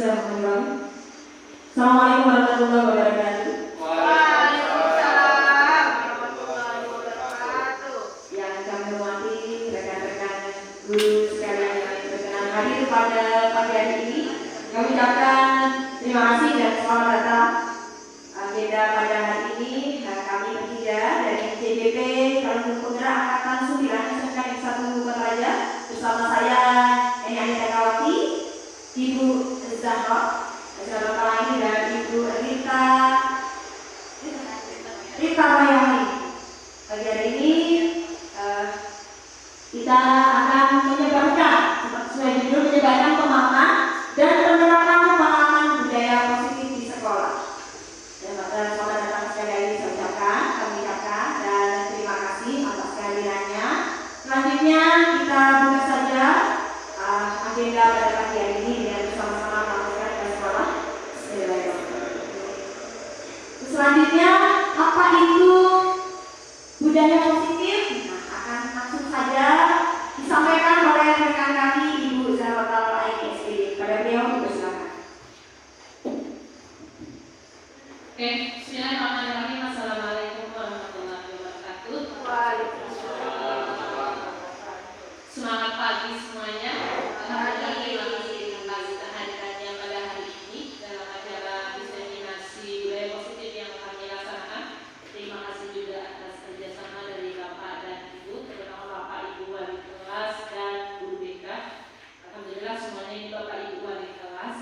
Bismillahirrahmanirrahim. Assalamualaikum warahmatullahi wabarakatuh. Waalaikumsalam warahmatullahi wabarakatuh. Yang kami hormati rekan-rekan guru sekalian yang berkenan hadir pada pagi hari ini, kami ucapkan terima kasih dan selamat datang. Agenda pada hari ini kami bertiga dari CBP Calon Penggerak Angkatan 9 SMK Negeri 1 Kota Raja bersama saya Eni Anita Kawati, Ibu Zahra lain dan Ibu Rita Mayani. Pagi hari ini kita akan menyebarkan sesuai judul, menyebarkan pemahaman dan penerapan pengalaman budaya positif di sekolah. Dan selamat datang sekali lagi saya ucapkan, kami ucapkan dan terima kasih atas kehadirannya. Selanjutnya kita buka saja agenda pada pagi hari ini dengan bersama-sama melakukan ke sekolah. Selanjutnya, apa itu budaya positif? Nah, akan langsung saja disampaikan oleh rekan kami Ibu Zahra ISD. Pada beliau dipersilakan. Oke, bismillahirrahmanirrahim. Assalamualaikum warahmatullahi wabarakatuh. Waalaikumsalam. Semangat pagi semuanya. Alhamdulillah, terima kasih atas kehadirannya pada hari ini dalam acara diseminasi budaya positif yang kami laksanakan. Terima kasih juga atas kerjasama dari Bapak dan Ibu, terutama Bapak Ibu wali kelas dan guru BK. Alhamdulillah semuanya ini Bapak Ibu wali kelas.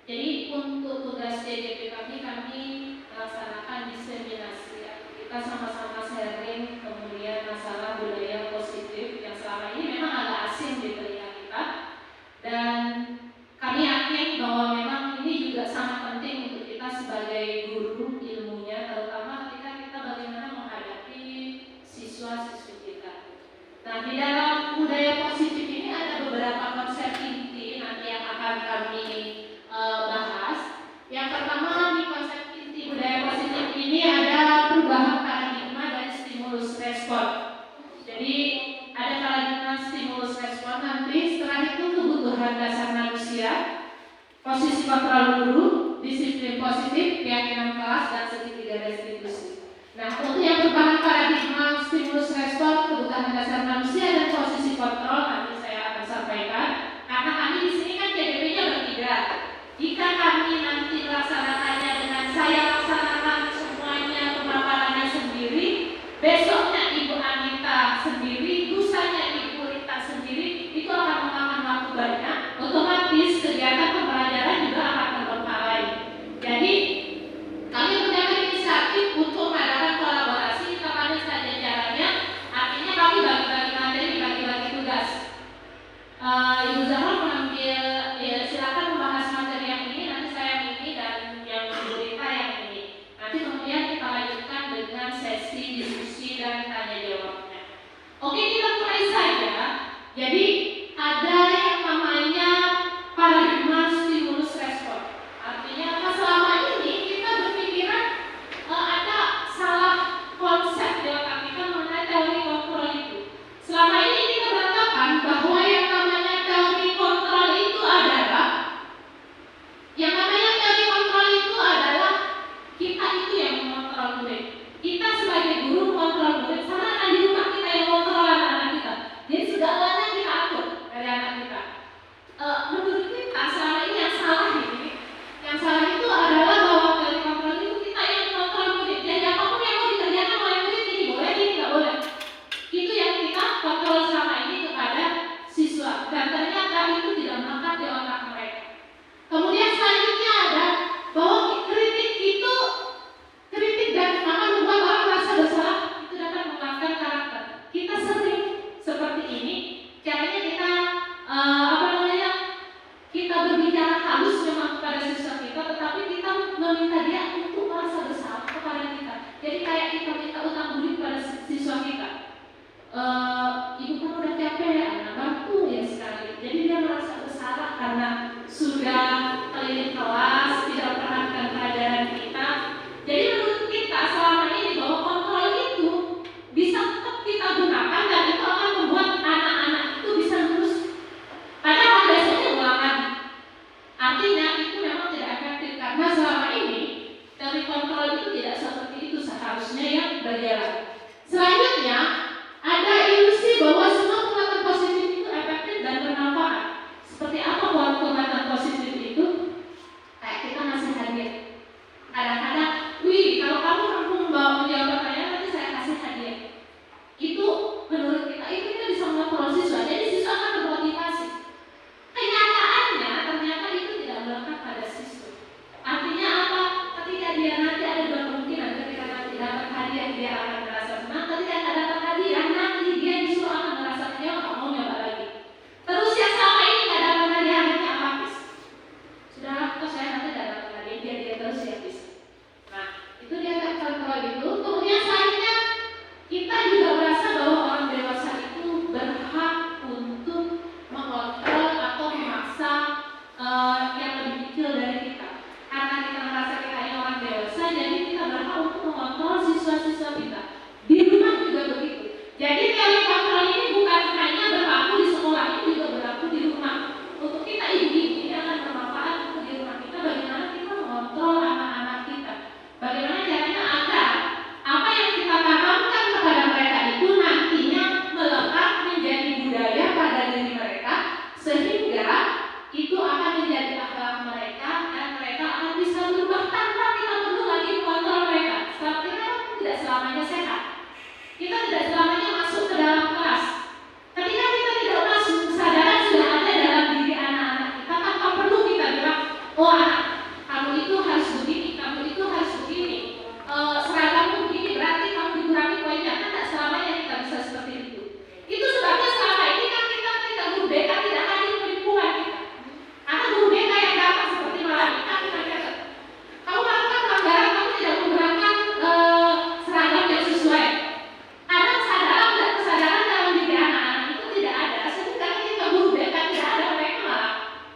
Jadi untuk tugas CGP kami melaksanakan diseminasi. Kita sama-sama sharing kemudian masalah budaya positif yang selama ini memang agak asing di telinga kita, dan kami yakin bahwa memang ini juga sangat penting untuk kita sebagai guru ilmunya, terutama ketika kita bagaimana menghadapi siswa-siswi kita. Nah, di dalam budaya positif ini ada beberapa konsep inti nanti yang akan kami bahas. Yang pertama, di konsep inti budaya positif ini ada perubahan paradigma dan stimulus respon. Jadi ada paradigma stimulus respon, nanti setelah itu kebutuhan dasar manusia, posisi kontrol guru, disiplin positif, keyakinan kelas, dan segitiga restitusi. Nah, untuk yang perubahan paradigma stimulus respon, kebutuhan dasar manusia, dan posisi kontrol nanti saya akan sampaikan. Karena kami di sini kan JDP-nya bertiga. Jika kami nanti melaksanakannya dengan saya laksanakan semuanya pemaparannya sendiri, besoknya Ibu Anita sendiri, lusanya Ibu Rita sendiri, itu akan memakan waktu banyak. Otomatis kegiatan pembelajaran juga akan terbengkalai. Jadi kami mengambil inisiatif untuk mengadakan kolaborasi kepada saja caranya. Artinya kami bagi-bagi materi, bagi-bagi tugas. Ibu Zahra mengambil, ya silakan membahas materi yang ini, nanti saya yang ini dan yang Ibu Rita yang ini. Nanti kemudian kita lanjutkan dengan sesi diskusi dan tanya jawabnya. Oke, kita mulai saja. Jadi ada yang namanya paradigma stimulus respon. Artinya apa? Selama ini kita berpikiran ada salah konsep di otak kita mengenai teori kontrol itu. Selama ini kita beranggapan bahwa yang namanya teori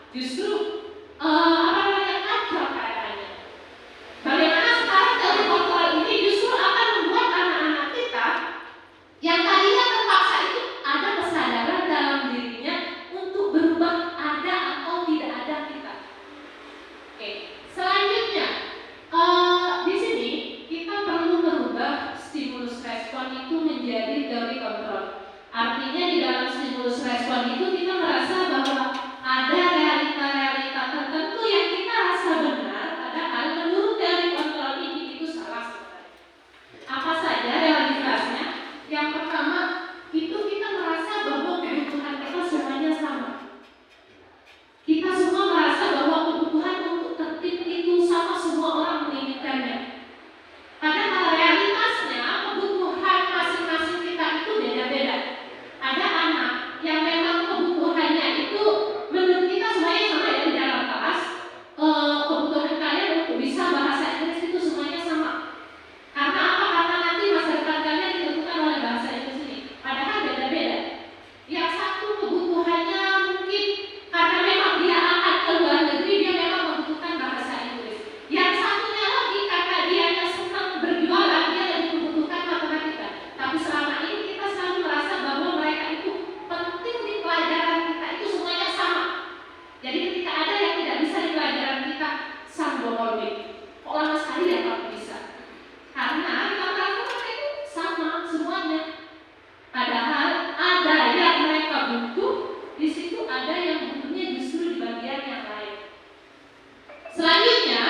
justru kacau keadaannya. Bagaimana sekarang teori kontrol ini justru akan membuat anak-anak kita yang tadinya terpaksa itu ada kesadaran dalam dirinya untuk berubah, ada atau tidak ada kita. Oke, selanjutnya di sini kita perlu merubah stimulus respon itu menjadi teori kontrol. Artinya di dalam stimulus respon itu kita merasa bahwa ada realita-realita tertentu yang kita rasa benar, padahal menurut teori kontrol ini itu salah sebenarnya. Apa saja realitasnya? Yang pertama, itu kita merasa bahwa kebutuhan kita semuanya sama. Kita semua merasa bahwa kebutuhan untuk tertib itu sama, semua orang menginginkannya. Padahal realitasnya kebutuhan masing-masing kita itu beda-beda. Ada anak yang memang kebutuhannya itu menurut kita semuanya sama ya di dalam kelas. Kebutuhan kalian untuk bisa bahasa Inggris itu semuanya sama. Karena apa? Karena nanti masa depan kalian ditentukan oleh bahasa Inggris ini. Padahal beda-beda. Yang satu kebutuhannya mungkin karena memang dia akan ke luar negeri, dia memang membutuhkan bahasa Inggris. Yang satunya lagi karena dia senang berjualan, dia lebih membutuhkan matematika. Tapi selama ini kita selalu merasa bahwa mereka itu penting di pelajaran kita itu semuanya sama. Jadi ketika ada yang tidak bisa di pelajaran kita, sambologi. Kok lama sekali ya kamu bisa? Karena kita merasa mereka itu sama semuanya. Padahal ada yang mereka butuh, di situ ada yang butuhnya justru di bagian yang lain. Selanjutnya,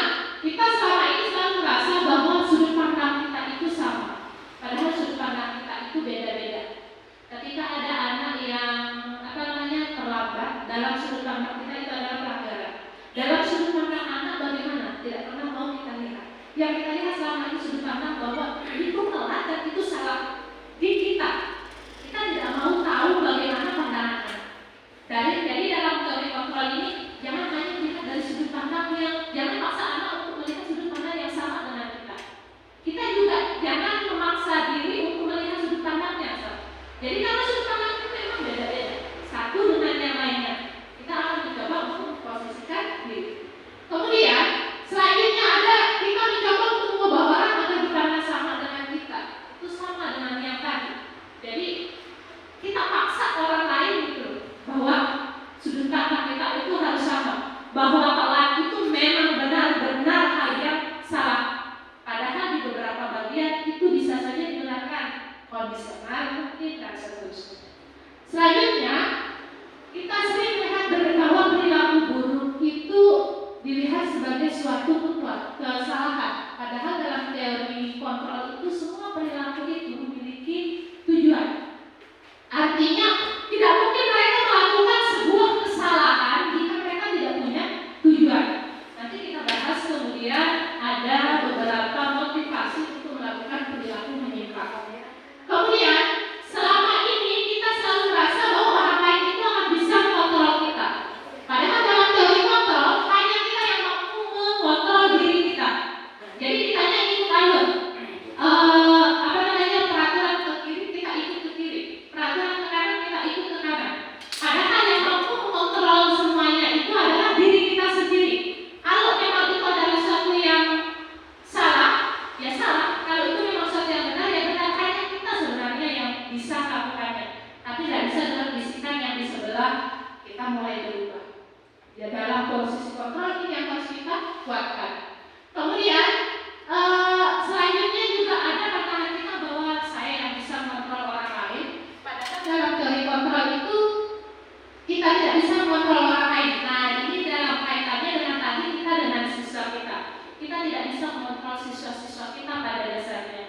kita selama ini selalu merasa bahwa sudut pandang kita itu sama. Padahal sudut pandang kita itu beda-beda. Ketika ada anak yang terlambat, dalam sudut pandang kita itu adalah pelanggaran. Dalam sudut pandang anak bagaimana? Tidak pernah mau kita lihat. Yang kita lihat selama ini sudut pandang bahwa itu telat dan itu salah di kita. Kita tidak mau tahu bagaimana pandangannya. Jadi dalam teori kontrol ini jangan hanya melihat dari sudut pandang jangan paksa anak untuk melihat sudut pandang yang sama dengan kita. Kita juga jangan memaksa diri untuk melihat sudut pandang yang sama. Jadi kalau sudut pandang itu memang beda-beda satu dengan yang lainnya, kita akan mencoba untuk memposisikan diri. Kemudian selanjutnya ada kita mencoba untuk mengubah orang agar bukan sama dengan kita, itu sama dengan yang tadi. Jadi kita paksa orang lain gitu bahwa sudut pandang kita itu harus sama, bahwa telat itu memang benar-benar hal yang salah. Padahal di beberapa bagian itu bisa saja dibenarkan, kondisional mungkin dan seterusnya. Selanjutnya kita sering melihat bahwa perilaku buruk itu dilihat sebagai suatu kesalahan. Padahal dalam teori kontrol itu semua perilaku itu memiliki tujuan. Artinya tidak mungkin mereka melakukan sebuah kesalahan jika mereka tidak punya tujuan. Nanti kita bahas kemudian ada beberapa motivasi untuk melakukan perilaku menyimpang. Kemudian selama ini kita selalu merasa bahwa orang lain itu akan bisa mengontrol kita. Padahal dalam teori kontrol hanya kita yang mampu mengontrol diri kita. Jadi ditanya ikut alur. Peraturan ke kiri kita ikut ke kiri. Peraturan ke kanan kita ikut ke kanan. Padahal yang mampu mengontrol semuanya itu adalah diri kita sendiri. Kalau memang itu adalah sesuatu yang salah, ya salah. Kalau itu memang sesuatu yang benar, ya benar. Hanya kita sebenarnya yang bisa melakukannya. Tapi tidak bisa dengan bisikan yang di sebelah kita mulai berubah. Ya dalam posisi kontrol ini yang harus kita kuatkan. Kemudian selanjutnya juga ada pandangan kita bahwa saya yang bisa mengontrol orang lain. Padahal dalam teori kontrol itu kita tidak bisa mengontrol orang lain. Nah ini dalam kaitannya dengan tadi kita dengan siswa kita. Kita tidak bisa mengontrol siswa-siswa kita pada dasarnya.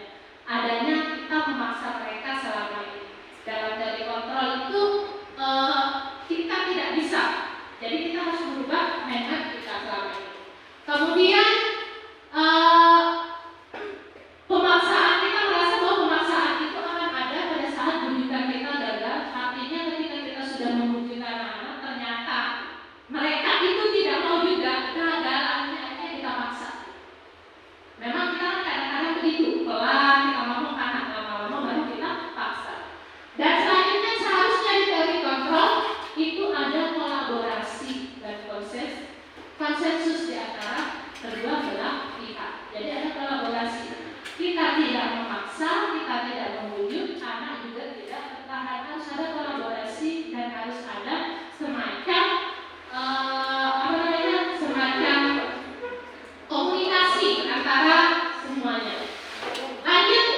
Adanya kita memaksa mereka selama ini. Dalam teori kontrol itu kita tidak bisa. Jadi kita harus merubah mindset kita selama ini. Kemudian pemaksaan, kita merasa bahwa pemaksaan itu akan ada pada saat bujukan kita gagal. Artinya ketika kita sudah membujuk anak-anak, ternyata mereka itu tidak mau juga, kegagalannya aja kita paksa. Memang kita kadang-kadang begitu, pelan kita ngomong anak lama-lama baru kita paksa. Dan selanjutnya seharusnya di teori kontrol itu ada kolaborasi dan konsensus di antara kedua belah pihak. Jadi ada kolaborasi. Kita tidak memaksa, kita tidak membujuk, anak juga tidak bertahan. Harus ada kolaborasi dan harus ada semacam semacam komunikasi antara semuanya. Lanjut,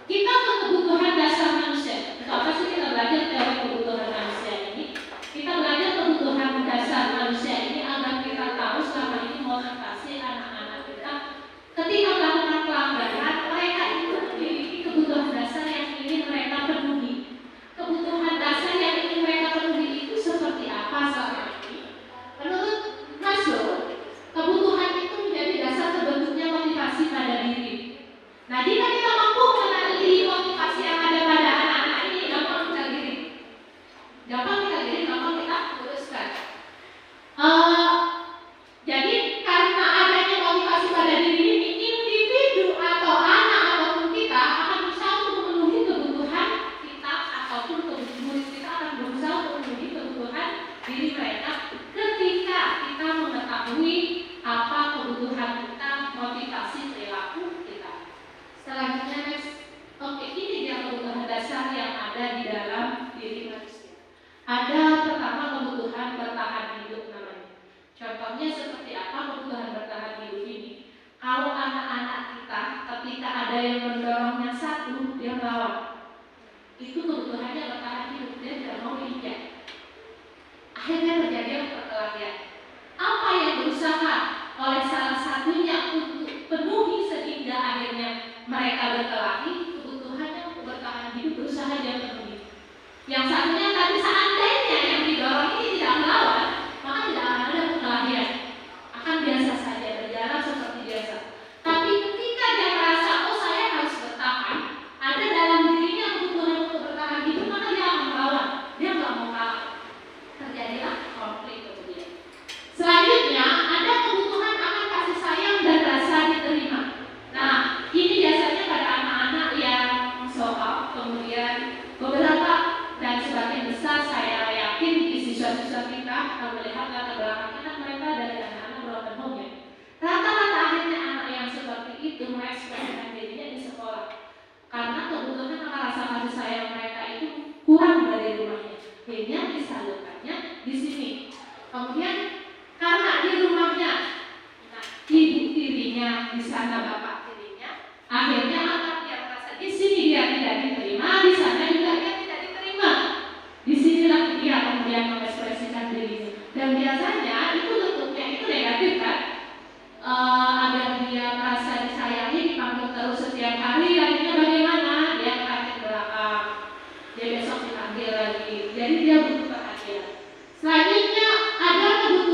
kita kebutuhan dasar manusia. Untuk apa sih kita belajar teori kebutuhan manusia ini? Kita belajar kebutuhan dasar manusia ini agar kita tahu selama ini motivasi anak-anak kita ketika melakukan pelanggaran, mereka itu memiliki kebutuhan dasar yang ingin mereka penuhi. Kebutuhan dasar yang ingin mereka penuhi itu seperti apa selama ini? Menurut Maslow, kebutuhan itu menjadi dasar terbentuknya motivasi pada diri. Nah, jika kita mampu mengenali motivasi yang ada pada anak-anak ini, gampang kita giring. Gampang kita luruskan. Jadi karena adanya motivasi pada diri ini, individu atau anak ataupun kita akan berusaha untuk memenuhi kebutuhan kita ataupun murid kita akan berusaha untuk memenuhi kebutuhan diri mereka ketika kita mengetahui apa kebutuhan kita, motivasi perilaku kita. Selanjutnya next. Oke, ini dia kebutuhan dasar yang ada di dalam diri manusia. Ada pertama kebutuhan bertahan hidup namanya. Contohnya seperti apa kebutuhan bertahan hidup ini? Kalau anak-anak kita ketika ada yang mendorongnya satu, dia melawan. Itu kebutuhannya bertahan hidup, dia tidak mau diinjak. Akhirnya terjadi perkelahian. Apa yang berusaha oleh salah satunya untuk penuhi sehingga akhirnya mereka berkelahi, kebutuhannya untuk bertahan hidup berusaha dia penuhi. Yang satunya tadi seandainya yang didorong ini tidak melawan, maka tidak akan ada perkelahian, akan biasa saja berjalan seperti biasa. Tapi ketika dia merasa oh saya harus bertahan, ada dalam dirinya kebutuhan untuk bertahan hidup, maka dia akan melawan, dia nggak mau kalah. Terjadilah konflik kemudian. Selanjutnya ada kebutuhan akan kasih sayang dan rasa diterima. Nah, ini biasanya pada anak-anak yang soal, kemudian beberapa dan sebagian besar saya yakin di siswa-siswa kita akan melihat latar belakang kita, mereka dari anak-anak broken home ya. Rata-rata akhirnya anak yang seperti itu mengekspresikan dirinya di sekolah karena kebutuhan akan rasa kasih sayang mereka itu kurang dari rumahnya, akhirnya disalurkannya di sini. Kemudian karena di rumahnya ibu tirinya, di sana bapak tirinya, akhirnya anak yang merasa di sini dia tidak diterima, di sana juga dia tidak diterima. Disinilah dia kemudian mengekspresikan dirinya. Dan biasanya itu bentuknya itu negatif kan? Agar dia merasa disayangi, dipanggil terus setiap hari, akhirnya bagaimana? Dia kaget belakang, dia besok dipanggil lagi. Jadi dia butuh perhatian. Selanjutnya ada kebutuhan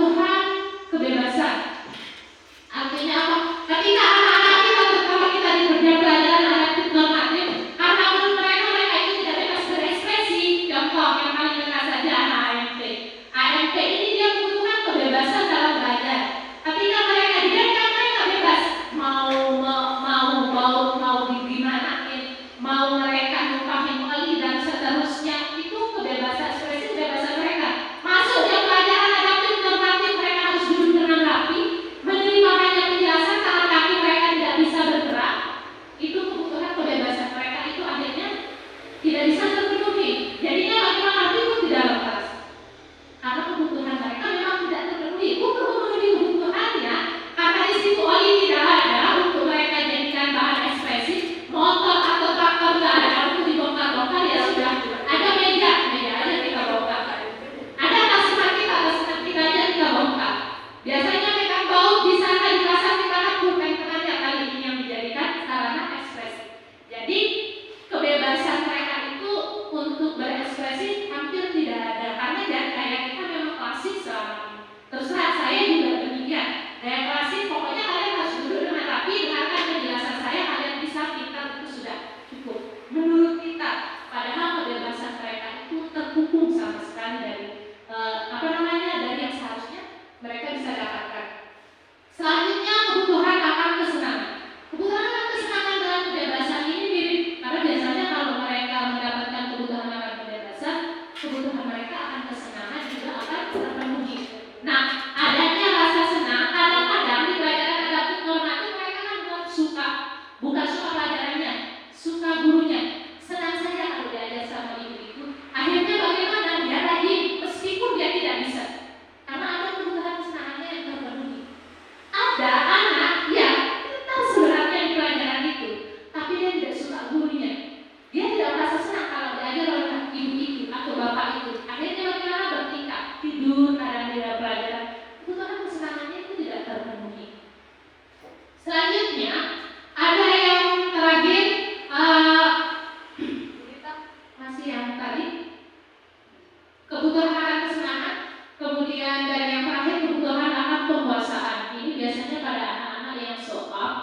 Kemudian dari yang terakhir kebutuhan akan penguasaan. Ini biasanya pada anak-anak yang show up,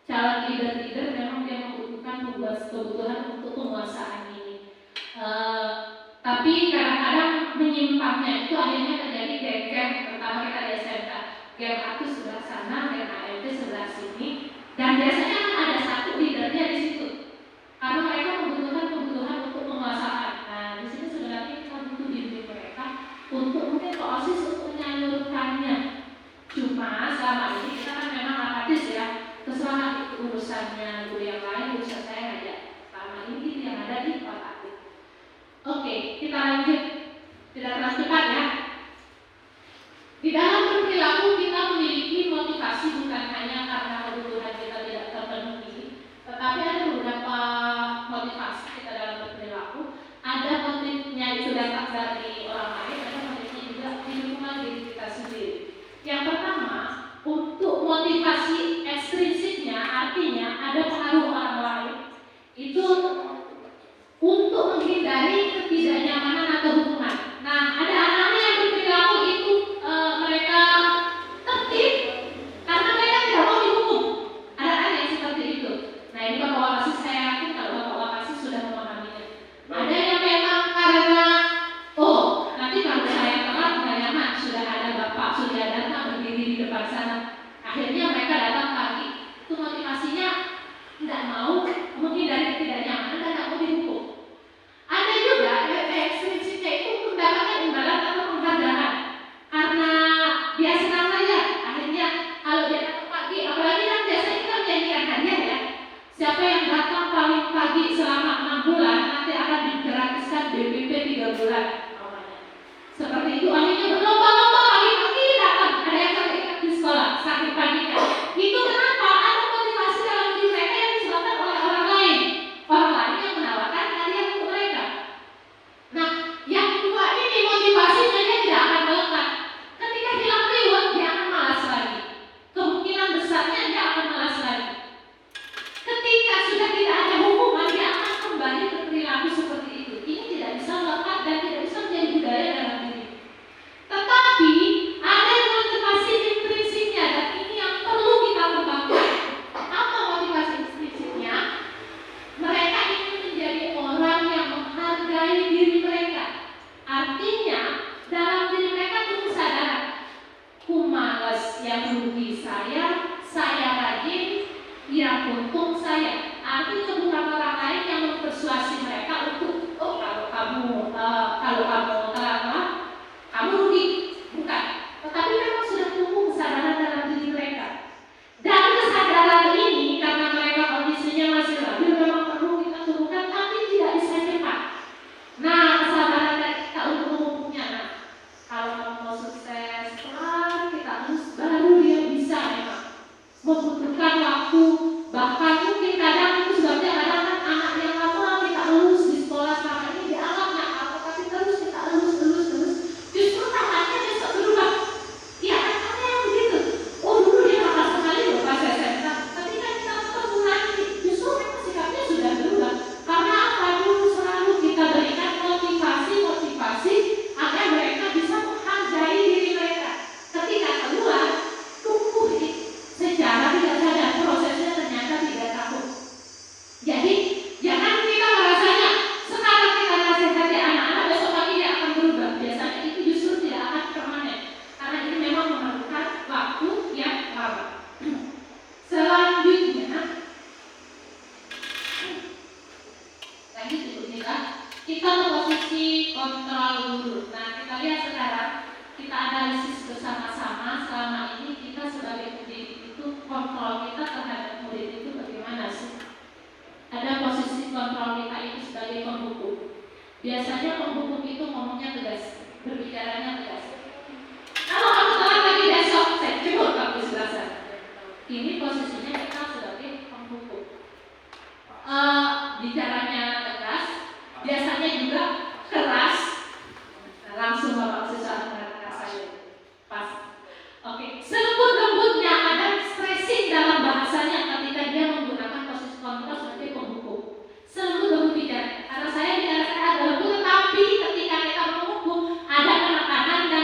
calon leader memang dia membutuhkan kebutuhan untuk penguasaan ini. Tapi kadang-kadang menyimpangnya itu akhirnya terjadi geng-geng. Pertama kita di SMK, geng aku sebelah sana, geng AMT sebelah sini, dan biasanya kan ada satu leadernya di situ. Karena mereka membutuhkan kebutuhan untuk penguasaan. Nah, di sini sebenarnya kita butuh diri mereka untuk mungkin proses untuk menyalurkannya. Cuma selama ini kita kan memang apatis ya, terserah itu urusannya guru yang lain, urusan saya aja. Selama ini yang ada di apatis. Oke, kita lanjut. Tidak terlalu cepat ya. Di dalam berperilaku kita memiliki motivasi bukan hanya karena kebutuhan kita tidak terpenuhi, tetapi ada beberapa motivasi kita dalam berperilaku. Ada motifnya itu datang dari orang lain, ada motifnya juga di lingkungan diri kita sendiri. Yang pertama, untuk motivasi ekstrinsiknya, artinya ada pengaruh orang lain. Itu untuk menghindari ketidaknyamanan atau hubungan. Nah, ada anak-anak yang berperilaku itu mereka tertib karena mereka tidak mau dihukum. Ada anak yang seperti itu. Nah, ini Bapak Wakasih, saya yakin kalau Bapak Wakasih sudah memahaminya. Ada yang memang karena nanti kalau saya telat nggak nyaman, sudah ada Bapak sudah datang berdiri di depan sana. Akhirnya mereka datang pagi. Itu motivasinya tidak mau menghindari ketidaknyamanan dan tidak mau dihukum. Ada juga ekstrinsiknya itu mendapatkan imbalan atau penghargaan karena dia senang saja. Akhirnya kalau dia datang pagi, apalagi kan biasanya kita menjanjikan hadiah ya. Siapa yang datang paling pagi selama 6 bulan nanti akan digratiskan BPP 3 bulan. Seperti itu, akhirnya berlomba-lomba pagi-pagi datang. Ada yang sampai ikut di sekolah saking paginya. Itu kenapa? Ada motivasi dalam diri mereka yang disebabkan oleh orang lain. Orang lain yang menawarkan hadiah untuk mereka. Nah, yang kedua ini motivasinya dia tidak akan melekat. Ketika hilang reward, dia akan malas lagi. Kemungkinan besarnya dia akan malas lagi. Ketika sudah tidak ada hukuman, dia akan kembali berperilaku seperti itu. Ini tidak bisa melekat dan tidak bisa menjadi budaya dalam diri. Tetapi ada yang motivasi intrinsiknya dan ini yang perlu kita kembangkan. Apa motivasi intrinsiknya? Mereka ingin menjadi orang yang menghargai diri mereka. Artinya dalam diri mereka itu kesadaran, ku malas yang rugi saya rajin yang untung saya. Artinya bukan orang lain yang mempersuasi mereka untuk kalau kamu kamu rugi, bukan. Tetapi memang sudah tumbuh kesadaran dalam diri mereka. Dan kesadaran ini karena mereka kondisinya masih labil memang perlu kita tumbuhkan, tapi tidak bisa cepat. Nah, kesadaran kita untuk memupuknya. Nah, kalau kamu mau sukses, kita harus baru dia bisa memang membutuhkan waktu. Bahkan mungkin kadang itu sebabnya kadang anak yang lama kita lulus di sekolah selama ini dianggap nakal, tapi terus kita lulus. Justru tangannya besok berubah. Iya kan ada yang begitu. Dulu dia nakal sekali loh pas SMK. Ketika kita ketemu nanti, justru mereka sikapnya sudah berubah. Karena apa? Dulu selalu kita berikan motivasi agar mereka bisa menghargai diri mereka. Ketika keluar, tumbuh secara tidak sadar, prosesnya ternyata tidak tahu. Jadi jangan kita merasanya sekarang kita nasihati anak-anak, besok pagi dia akan berubah. Biasanya itu justru tidak akan permanen, karena ini memang memerlukan waktu yang lama. Selanjutnya, kita ke posisi kontrol dulu. Nah, kita lihat sekarang, kita analisis bersama-sama selama ini kita sebagai pendidik itu kontrol kita terhadap murid itu bagaimana sih? Ada posisi kontrol kita itu sebagai penghukum. Biasanya penghukum itu ngomongnya tegas, berbicaranya tegas. Kalau kamu telat lagi besok, saya jemput kamu di sebelah sana. Ini posisinya kita sebagai penghukum. Bicaranya tegas, biasanya juga keras. Nah, langsung Bapak siswa mengatakan saya pas. Oke, selembut-lembutnya ada stressing dalam bahasanya ketika dia menggunakan posisi kontrol sebagai penghukum. Selembut-lembut bicara. Karena saya bicara saya agak lembut, tetapi ketika kita menghukum ada penekanan dan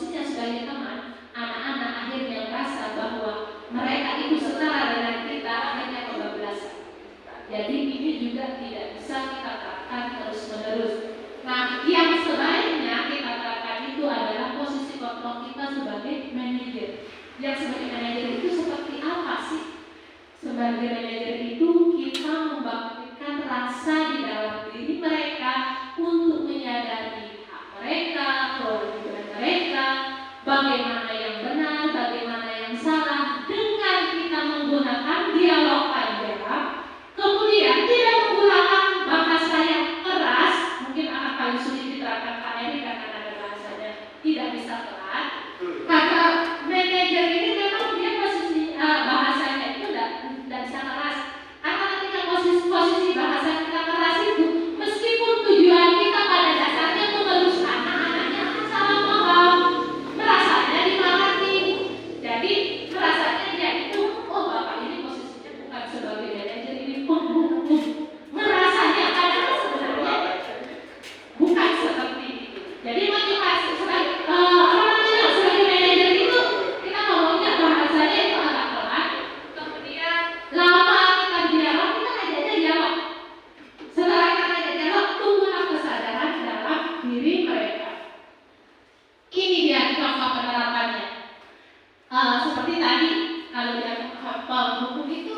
posisinya sebagai teman, anak-anak akhirnya merasa bahwa mereka itu setara dengan kita, akhirnya kebablasan. Jadi ini juga tidak bisa kita terapkan terus-menerus. Nah, yang sebaiknya kita terapkan itu adalah posisi kontrol kita sebagai manajer. Yang sebagai manajer itu seperti apa sih? Sebagai manajer itu kita membangkitkan rasa di dalam diri mereka untuk menyadari hak mereka, kewajiban mereka, bagaimana yang benar, bagaimana yang salah, dengan kita menggunakan dialog panjang. Kemudian tidak menggunakan bahasa yang keras, mungkin akan paling sulit diterapkan Pak Eri karena ada bahasanya tidak bisa keras. Karena manajer ini memang dia posisi bahasanya itu tidak bisa keras. Karena ketika posisi bahasa kita keras itu, meskipun tujuan kita pada dasarnya itu meluruskan anak-anaknya akan salah paham, merasanya dimarahi. Jadi merasanya dia itu, oh bapak ini posisinya bukan sebagai manajer, ini pembunuh. Merasanya padahal sebenarnya bukan seperti itu. Jadi motivasi sebagai sebagai manajer itu kita ngomongnya bahasanya itu agak pelan, kemudian lama kita dialog, kita ajaknya jawab. Setelah kita ajak jawab, tumbuhlah kesadaran dalam diri mereka. Ini dia contoh penerapannya. Seperti tadi, kalau dia hukum itu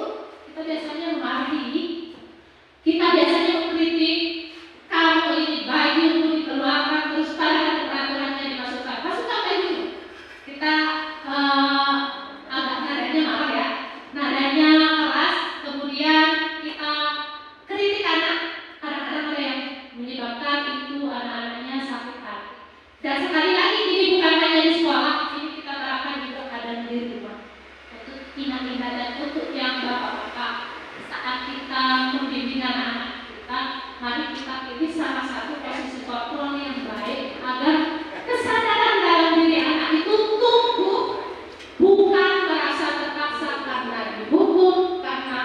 kita biasanya memarahi, kita biasanya mengkritik, kamu ini bajumu dikeluarkan terus padahal peraturannya dimasukkan baju. Kita agak nadanya marah ya, nadanya keras, kemudian kita kritik anak. Kadang-kadang ada yang menyebabkan itu anak-anaknya sakit hati. Dan sekali lagi ini bukan hanya di sekolah, ini kita terapkan juga kadang di rumah. Untuk ingat-ingat dan untuk yang bapak-bapak, saat kita membimbing anak-anak kita, mari kita pilih salah satu posisi kontrol yang baik agar kesadaran dalam diri anak itu tumbuh, bukan merasa terpaksa karena dihukum, karena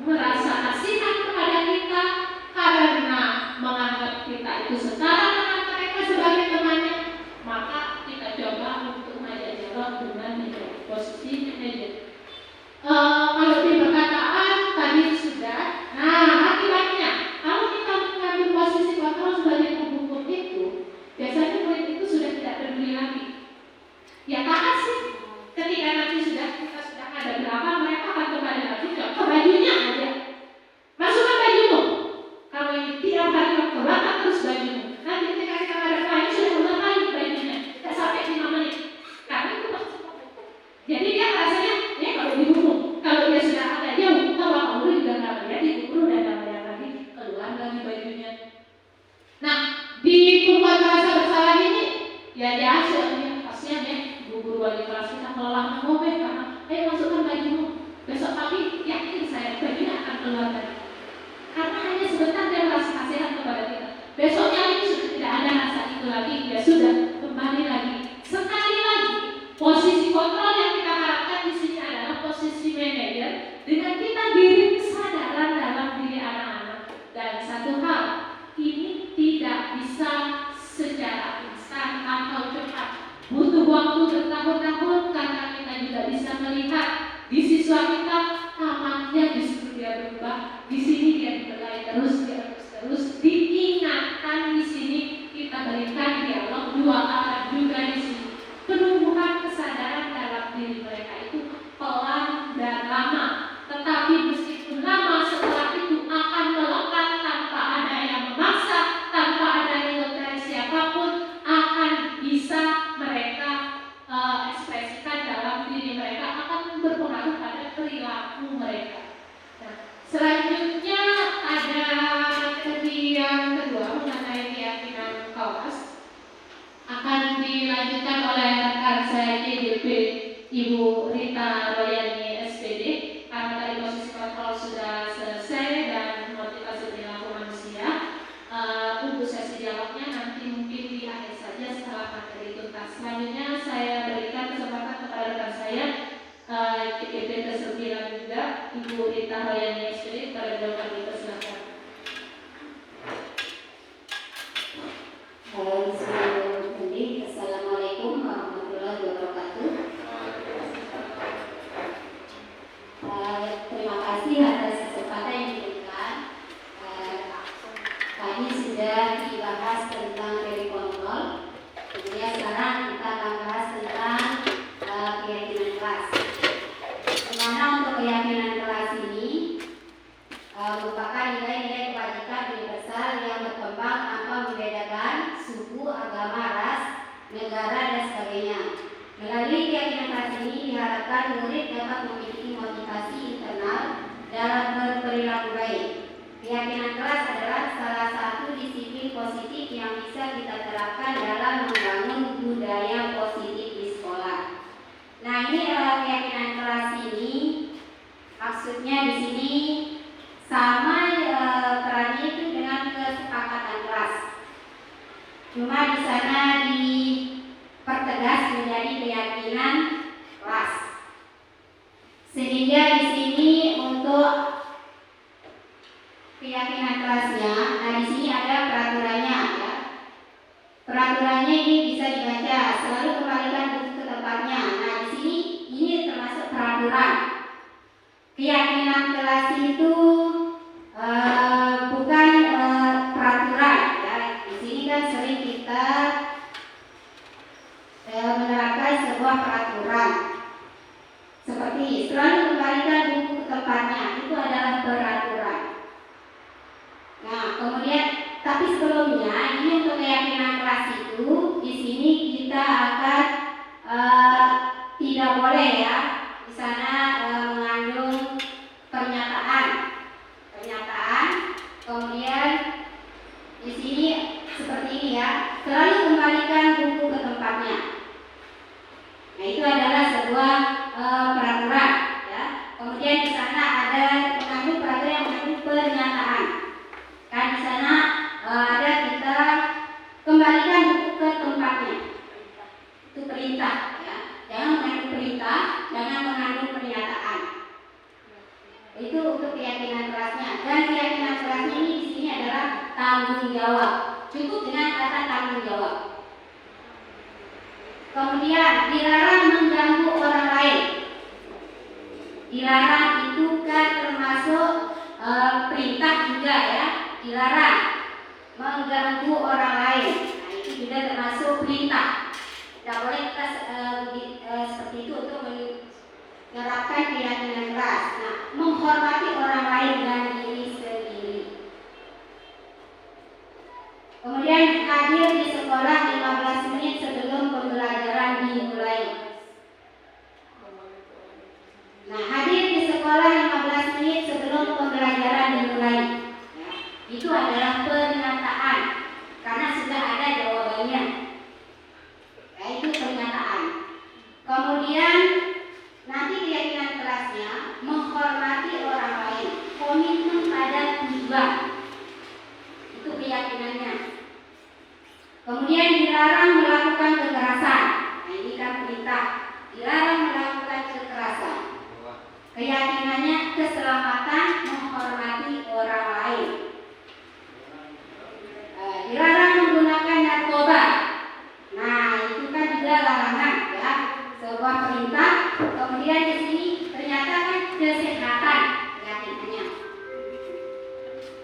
merasa kasihan kepada kita, karena menganggap kita itu setara dengan mereka sebagai temannya. Maka kita coba untuk mengajak dialog dengan menjadi posisi manajer. Kalau di perkataan tadi sudah, nah akibatnya kalau kita mengambil posisi kontrol sebagai penghukum itu, biasanya murid itu sudah tidak peduli lagi. Ya taat sih. Ketika nanti kita sudah ada berapa, mereka akan kembali lagi ke bajunya aja. Masukkan bajumu. Kalau ini tidak akan keluarkan terus bajumu. Nanti ketika kita ada lain sudah ulang lagi bajunya. Tidak sampai 5 menit. Karena itu pasti penghukum. Jadi dia rasanya, ya kalau dihukum, kalau dia sudah ada jauh, kalau kamu juga nggak melihat dikubur dan nggak melihat lagi, keluar lagi bajunya. Nah, di perempuan merasa bersalah ini, ya dia hasilnya, kasihan ya, guru wali kelas kita kelelahan ngomong karena, ayo masukkan bajumu. Besok pagi yakin saya bajunya akan keluar lagi. Karena hanya sebentar dia merasa kasihan kepada kita. Besoknya ini sudah tidak ada rasa itu lagi, dia sudah kembali lagi. Sekali lagi, posisi kontrol yang kita harapkan di sini adalah posisi manajer dengan kita beri kesadaran dalam diri anak-anak. Dan satu hal, ini tidak bisa secara instan atau cepat. Butuh waktu bertahun-tahun karena kita juga bisa melihat di siswa kita tamatnya justru dia berubah. Di sini dia dibelai terus diingatkan. Di sini kita berikan dialog dua arah juga di sini. Penumbuhan kesadaran dalam diri mereka itu pelan dan lama, tetapi meskipun lama, setelah itu akan melekat tanpa ada yang memaksa, tanpa ada yang dari siapapun, akan bisa mereka ekspresikan dalam diri mereka, akan berpengaruh pada perilaku mereka. Nah, selanjutnya ada yang kedua mengenai keyakinan kelas, akan dilanjutkan oleh rekan saya IDP Ibu Rita Royani SPD. Karena tadi posisi kontrol sudah selesai dan motivasi perilaku manusia, untuk sesi dialognya nanti mungkin di akhir saja setelah materi tuntas. Selanjutnya saya berikan kesempatan kepada rekan saya IDP ke-9 juga Ibu Rita Royani SPD. Pada beliau dipersilakan. Assalamualaikum warahmatullahi Tadi sudah dibahas tentang perikontrol. Kemudian sekarang kita akan bahas tentang keyakinan kelas. Dimana untuk keyakinan kelas ini merupakan nilai-nilai kebajikan universal yang berkembang tanpa membedakan suku, agama, ras, negara, dan sebagainya. Melalui keyakinan kelas ini diharapkan murid dapat memiliki motivasi internal dalam berperilaku baik. Keyakinan kelas adalah salah satu disiplin positif yang bisa kita terapkan dalam membangun budaya positif di sekolah. Nah, ini keyakinan kelas ini maksudnya di sini sama perannya itu dengan kesepakatan kelas. Cuma di sana dipertegas menjadi keyakinan kelas. Sehingga di sini untuk keyakinan kelasnya, nah di sini ada peraturannya ya. Peraturannya ini bisa dibaca, selalu kembalikan buku ke tempatnya. Nah di sini ini termasuk peraturan. Keyakinan kelas itu bukan peraturan ya. Di sini kan sering kita menerapkan sebuah peraturan. Seperti selalu kembalikan buku ke tempatnya, itu adalah peraturan. Nah, kemudian tapi sebelumnya ini untuk keyakinan kelas itu di sini kita akan tidak boleh ya di sana mengandung pernyataan. Kemudian di sini seperti ini ya, selalu kembalikan buku ke tempatnya. Nah, itu adalah sebuah peraturan ya. Kemudian di sana ada mengandung peraturan yang mengandung pernyataan. Kan di sana ada kita kembalikan buku ke tempatnya. Itu perintah ya. Jangan mengandung perintah, jangan mengandung pernyataan. Itu untuk keyakinan kelasnya. Dan keyakinan kelasnya ini di sini adalah tanggung jawab. Cukup dengan kata tanggung jawab. Kemudian dilarang mengganggu orang lain. Dilarang itu kan termasuk perintah juga ya. Dilarang mengganggu orang lain. Nah, itu juga termasuk perintah. Tidak boleh kita seperti itu untuk menerapkan keyakinan kelas. Nah, menghormati orang lain dan diri sendiri. Kemudian hadir di sekolah 15 menit sebelum pembelajaran dimulai. Nah, hadir di sekolah 15 menit sebelum pembelajaran dimulai. Itu adalah pernyataan karena sudah ada jawabannya. Yaitu pernyataan. Kemudian nanti keyakinan kelasnya menghormati orang lain, komitmen pada tujuan. Itu keyakinannya. Kemudian dilarang melakukan kekerasan. Nah, ini kan perintah. Dilarang melakukan kekerasan. Keyakinannya keselamatan, menghormati orang lain. Dilarang menggunakan narkoba. Nah, itu kan juga larangan ya, sebuah perintah. Kemudian di sini ternyata kan kesehatan keyakinannya.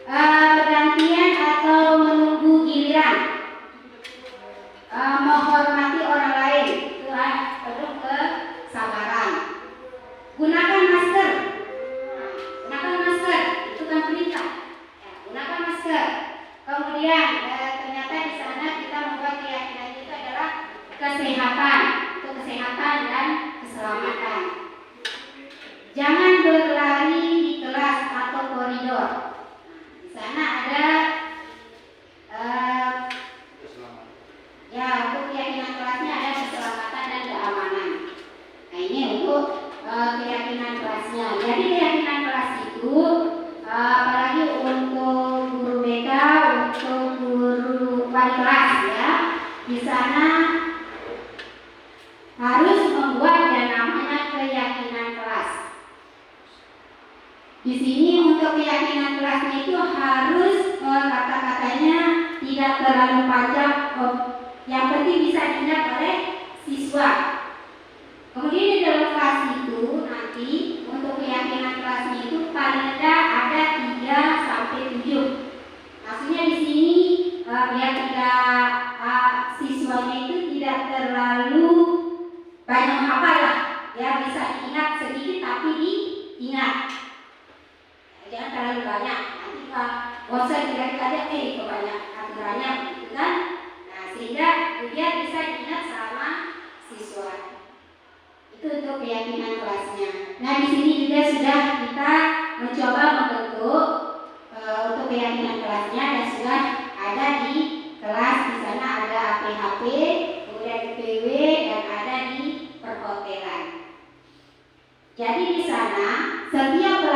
Bergantian atau menunggu giliran. Menghormati orang lain, itu perlu kesabaran. Gunakan masker. Gunakan masker, itu kan perintah. Ya, gunakan masker. Kemudian ternyata di sana kita membuat keyakinan itu adalah kesehatan, untuk kesehatan dan keselamatan. Jangan berlari di kelas atau koridor. Di sana ada ya untuk keyakinan kelasnya ada keselamatan dan keamanan. Nah ini untuk keyakinan kelasnya. Jadi keyakinan kelas itu apalagi untuk guru BK, untuk guru wali kelas ya, di sana harus membuat yang namanya keyakinan kelas. Di sini untuk keyakinan kelasnya itu harus kata-katanya tidak terlalu panjang, yang penting bisa diingat oleh siswa. Kemudian di dalam kelas itu nanti untuk keyakinan kelasnya itu paling rendah ada 3 sampai 7. Maksudnya di sini biar tidak siswanya itu tidak terlalu banyak menghafal lah, ya bisa diingat sedikit tapi diingat. Jangan terlalu banyak, nanti bosan kira-kira kebanyak aturannya gitu kan. Nah, sehingga dia bisa diingat sama siswa. Itu untuk keyakinan kelasnya. Nah, di sini juga sudah kita mencoba membentuk untuk keyakinan kelasnya dan sudah ada di kelas. Di sana ada APHP, kemudian UPW dan ada di perhotelan. Jadi di sana setiap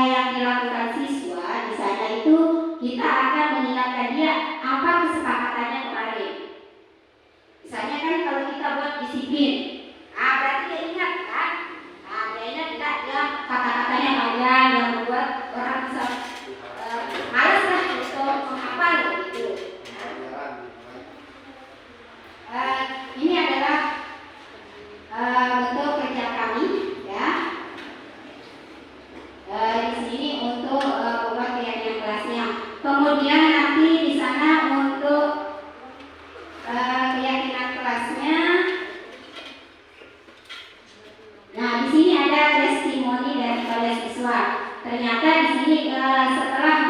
yang dilakukan siswa di sana itu kita akan mengingatkan dia apa kesepakatannya kemarin. Misalnya kan kalau kita buat disiplin, berarti dia ingat kan? Dia ingat tidak dia kata-katanya panjang yang membuat orang bisa malas lah untuk menghafal gitu. Ini adalah bentuk kerja kami, ya. Di sini untuk membuat keyakinan kelasnya. Kemudian nanti di sana untuk keyakinan kelasnya. Nah, di sini ada testimoni dari siswa. Ternyata di sini setelah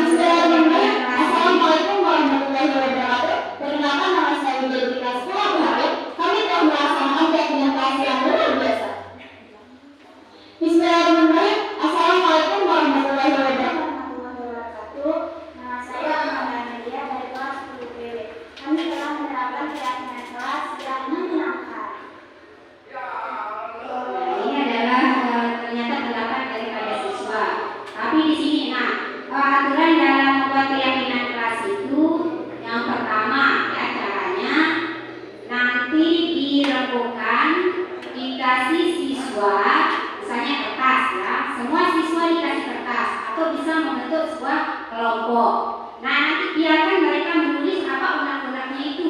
Assalamualaikum warahmatullahi wabarakatuh. Perkenalkan, nama saya Widya Sekolah Muhammad. Kami telah melaksanakan keyakinan kelas yang luar biasa. Bismillahirrahmanirrahim. Assalamualaikum warahmatullahi wabarakatuh. Nama saya Muhammad Nadia dari kelas 10 PW. Kami telah menerapkan keyakinan kelas yang menyenangkan. ini adalah ternyata pendapat daripada siswa. Tapi di sini, aturan dalam membuat keyakinan kelas itu yang pertama ya caranya nanti dirembukan dikasih siswa, misalnya kertas ya, semua siswa dikasih kertas atau bisa membentuk sebuah kelompok. Nah, nanti biarkan mereka menulis apa unek-uneknya itu,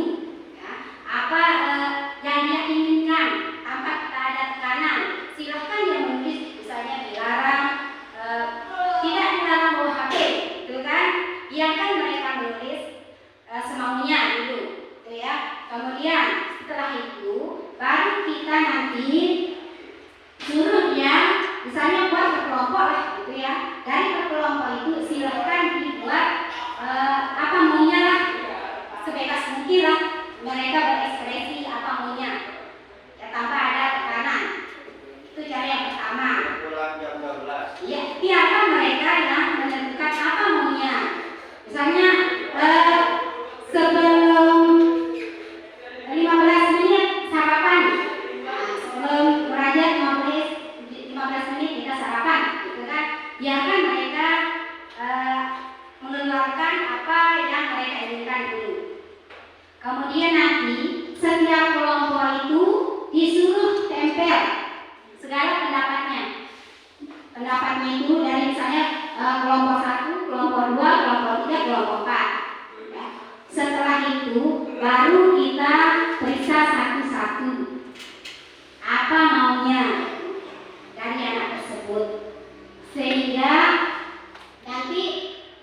ya, apa yang dia inginkan tanpa kita ada tekanan. Silahkan dia menulis, misalnya dilarang tidak dilarang bawa HP, gitu kan? Biarkan mereka menulis semaunya dulu, gitu ya. Kemudian setelah itu baru kita nanti suruh dia, misalnya buat berkelompok lah, gitu ya. Dari berkelompok itu silahkan dibuat apa maunya lah, sebebas mungkin lah mereka berekspresi apa maunya, ya tanpa ada tekanan. Itu cara yang pertama. Ya, biarkan mereka yang menentukan apa maunya. Misalnya sebelum 15 menit sarapan. Nah, sebelum belajar 15 menit kita sarapan, gitu kan? Biarkan mereka mengeluarkan apa yang mereka inginkan dulu. Kemudian nanti setiap kelompok itu disuruh tempel segala pendapatnya. Pendapatnya itu dari misalnya kelompok 1, kelompok 2, kelompok 3, kelompok 4. Ya. Setelah itu baru kita periksa satu-satu apa maunya dari anak tersebut, sehingga nanti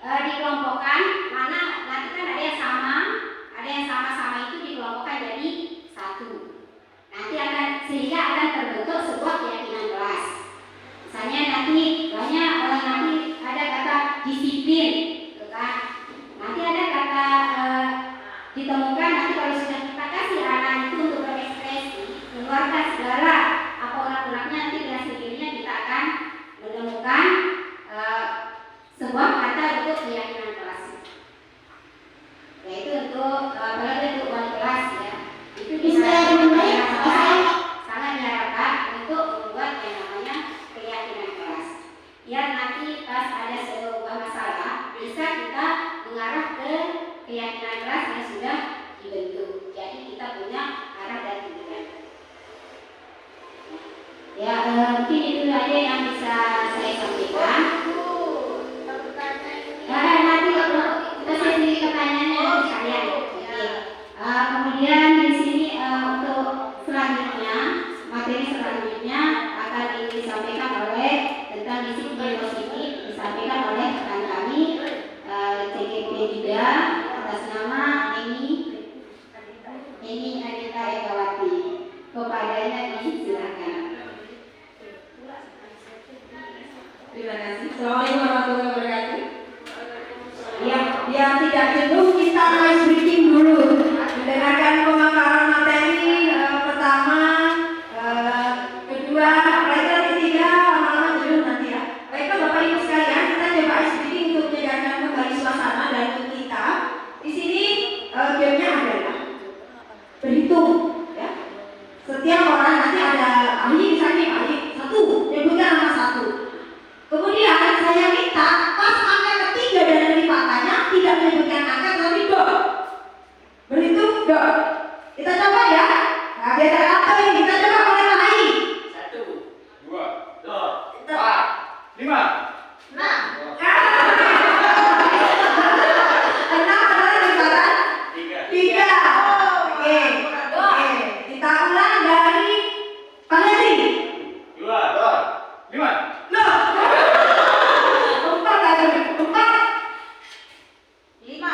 dikelompokkan mana nanti kan ada yang sama-sama itu dikelompokkan jadi satu. Nanti akan sehingga akan terbentuk sebuah keyakinan kelas. Misalnya nanti banyak nanti ada kata disiplin, gitu kan? Nanti ada kata ditemukan nanti kalau sudah kita kasih anak itu untuk berekspresi, mengeluarkan segala apa unek-uneknya, nanti dengan sendirinya kita akan menemukan sebuah kata untuk keyakinan kelas. Yaitu untuk apalagi untuk wali kelas ya. Itu bisa sangat diharapkan untuk membuat yang namanya keyakinan kelas. Ya nanti pas ada sebuah masalah bisa kita mengarah ke keyakinan kelas yang sudah dibentuk. Jadi kita punya arah dan tujuan. Ya mungkin itu aja yang bisa saya sampaikan. Nanti kita sesi pertanyaannya dari kalian. Kemudian di sini untuk selanjutnya materi selanjutnya akan disampaikan oleh tentang disiplin positif, disampaikan oleh rekan kami CGP juga atas nama Eni Anita Egawati. Kepadanya disilakan. Terima kasih. Assalamualaikum warahmatullahi wabarakatuh. Ya, biar tidak jenuh kita ice breaking dulu. Mendengarkan pemaparan materi pertama, kedua, pelajaran ketiga, lama-lama jenuh nanti ya. Baiklah Bapak Ibu sekalian, kita coba ice breaking untuk menyegarkan kembali suasana dan untuk kita. Di sini gamenya adalah berhitung, ya. Setiap orang nanti ada ahli, misalnya ahli satu, nyebutkan nama satu. Kemudian saya minta pas angka ketiga dan lipatannya tidak menyebutkan angka tetapi dot. Berhitung dot. Kita coba ya. Nah, biar ada apa ini? Kita coba mulai lagi. 1, 2, 3, 4, 5. 6. 6 adalah lipatan 3. Oke. Oke. Kita ulang dari Pak Heri. 2, 5. Loh. 4 ada 4. 5.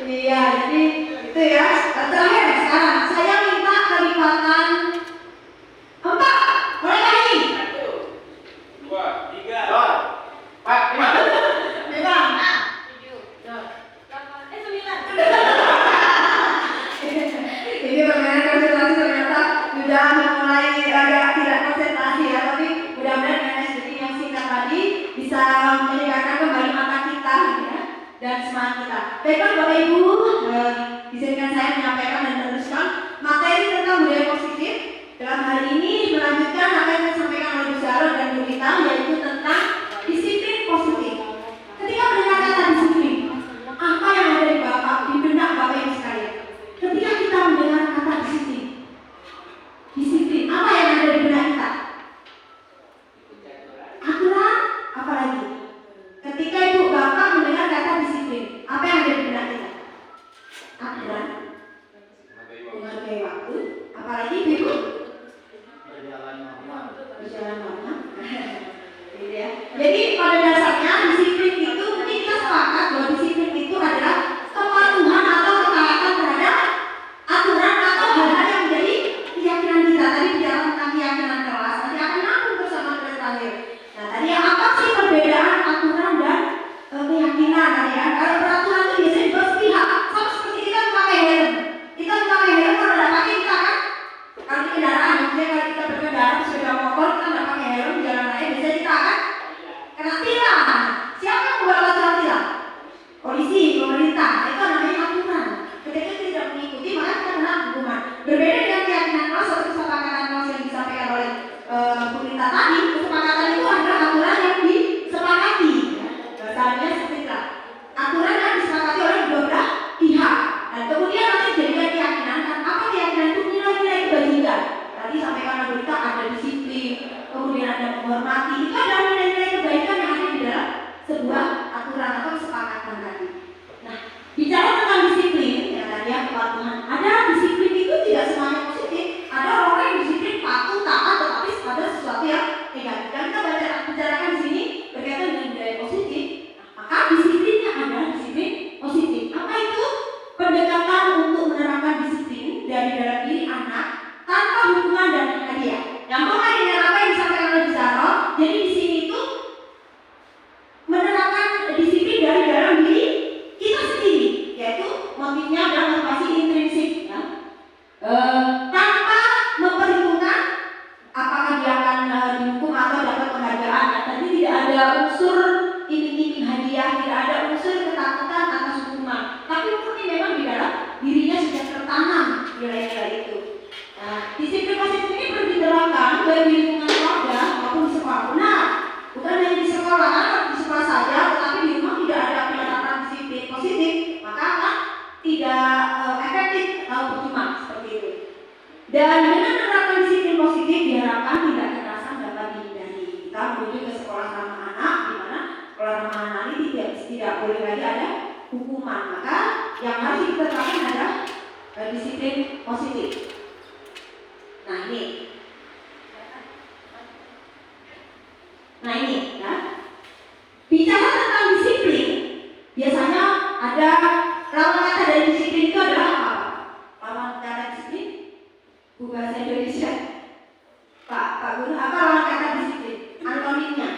Iya, jadi itu ya. Terakhir sekarang saya minta kelipatan 4. Mulai lagi. 1, 2, 3, 4, 5. 5. Ini permainan konsentrasi ternyata sudah mulai agak tidak konsentrasi ya, tapi mudah-mudahan dengan SDG yang singkat tadi bisa menyegarkan kembali mata kita ya, dan semangat kita. Baiklah Bapak Ibu, izinkan saya menyampaikan dan meneruskan materi tentang budaya positif. Dalam hal ini melanjutkan apa yang disampaikan oleh Bu Zahra dan Bu Rita, yaitu tentang disiplin positif. Ketika mendengar kata disiplin, apa yang ada di benak Bapak Ibu sekalian? Ketika kita mendengar kata disiplin, apa yang ada di benak kita? Aturan, apa lagi? Ketika Ibu Bapak mendengar kata disiplin, apa yang ada di benak kita? Aturan, menghargai waktu, apalagi Ibu? Berjalan normal. Gitu ya. Jadi pada dasarnya disiplin itu mungkin kita sepakat bahwa disiplin itu adalah kepatuhan atau ketaatan terhadap aturan atau hal-hal yang menjadi keyakinan kita. Tadi bicara tentang keyakinan kelas, nanti akan nyambung bersama dengan terakhir. Nah tadi apa sih perbedaan aturan dan keyakinan tadi ya? Kalau peraturan itu biasanya dua pihak, sama seperti kita memakai helm. Kita memakai helm kalau tidak pakai kita kan? Kalau di kendaraan, misalnya kalau kita berkendara sepeda motor kita tidak pakai helm jalan raya, biasanya kita akan kena tilang. Siapa yang membuat peraturan tilang? Polisi, pemerintah. Itu namanya aturan. Ketika kita tidak mengikuti maka kita kena hukuman. Berbeda dengan keyakinan kelas atau kesepakatan kelas yang disampaikan oleh Bu Rita tadi, kesepakatan itu adalah aturan yang disepakati. Bahasanya seperti itu. Aturan yang disepakati oleh dua belah pihak. Dan kemudian nanti jadikan keyakinan. Dan apa keyakinan itu? Nilai-nilai kebajikan. Tadi sampaikan Bu Rita ada disiplin, kemudian ada menghormati. Itu adalah nilai-nilai kebaikan yang ada di dalam sebuah aturan atau kesepakatan tadi. Nah, bicara tentang disiplin, ya tadi ya kepatuhan. Ada disiplin itu tidak semuanya positif. Ada orang yang disiplin patuh, taat, tetapi pada sesuatu yang negatif. Dan kita bicarakan di sini berkaitan dengan budaya positif. Maka disiplinnya adalah disiplin positif. Apa itu? Pendekatan untuk menerapkan disiplin dari dalam diri anak tanpa hukuman dan hadiah. Nyambung lagi dengan apa yang disampaikan oleh Zahra. Jadi di sini itu menerapkan disiplin dari dalam diri kita sendiri, yaitu motifnya adalah motivasi intrinsik ya. Tanpa memperhitungkan apakah dia akan dihukum atau dapat penghargaan. Tadi tidak ada unsur iming-iming hadiah, tidak ada unsur ketakutan atas hukuman, tapi murni memang di dalam dirinya sudah tertanam nilai-nilai itu. Nah, disiplin positif ini perlu diterapkan baik di lingkungan keluarga maupun di sekolah. Benar, bukan hanya di sekolah, atau di sekolah saja, tetapi di rumah tidak ada penerapan disiplin positif, maka akan tidak efektif atau percuma seperti itu. Dan dengan menerapkan disiplin positif diharapkan tindak kekerasan dapat dihindari. Kita menuju ke sekolah ramah anak, di mana sekolah ramah anak ini tidak boleh lagi ada hukuman. Maka yang harus kita terapkan adalah disiplin positif. Nah ini Pak Guru, apa lawan kata disiplin? Antonimnya?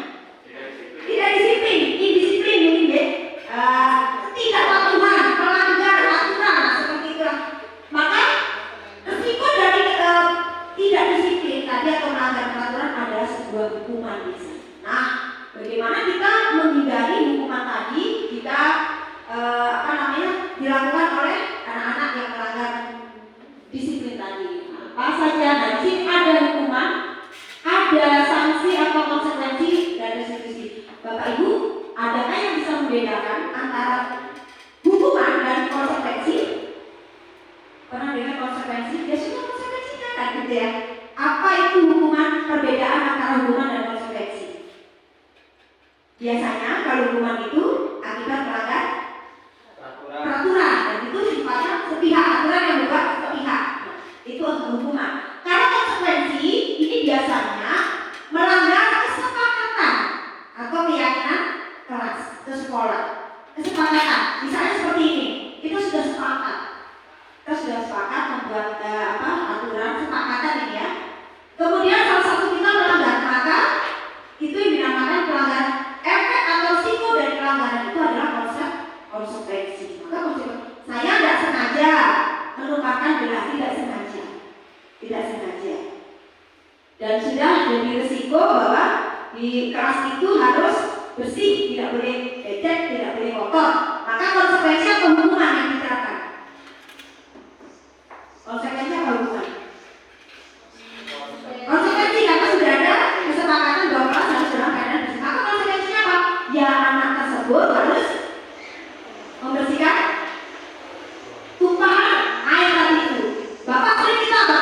Tidak disiplin, indisiplin mungkin ya. Tidak patuhan, melanggar aturan seperti itu. Maka resiko dari tidak disiplin tadi atau melanggar peraturan adalah sebuah hukuman bisa. Nah, bagaimana kita menghindari hukuman tadi jika dilakukan oleh anak-anak yang melanggar disiplin tadi? Apa saja? Nah, di sini ada hukuman, ada sanksi atau konsekuensi dan restitusi. Bapak Ibu, adakah yang bisa membedakan antara hukuman dan konsekuensi? Pernah dengar konsekuensi? Ya sudah konsekuensinya kan gitu ya. Apa itu hukuman, perbedaan antara hukuman dan konsekuensi? Biasanya kalau hukuman itu akibat melanggar peraturan dan itu sifatnya sepihak, aturan yang bukan sepihak. Nah, itu hukuman. Kalau konsekuensi ini biasanya melanggar kesepakatan atau keyakinan kelas atau sekolah. Kesepakatan, misalnya seperti ini, kita sudah sepakat. Kita sudah sepakat membuat aturan sepakatan ini ya. Kemudian salah satu kita melanggar, maka itu yang dinamakan pelanggaran. Efek atau risiko dari pelanggaran itu adalah konsekuensi. Maka konsekuensi, saya tidak sengaja menumpahkan gelas, tidak sengaja, dan sudah jadi risiko bahwa di kelas itu harus bersih, tidak boleh becek, tidak boleh kotor. Maka konsekuensi atau hukuman yang diterapkan? Konsekuensi apa hukuman? Konsekuensi karena sudah ada kesepakatan bahwa kelas harus dalam keadaan bersih. Maka konsekuensinya apa? Ya anak tersebut harus membersihkan tumpahan air tadi itu. Bapak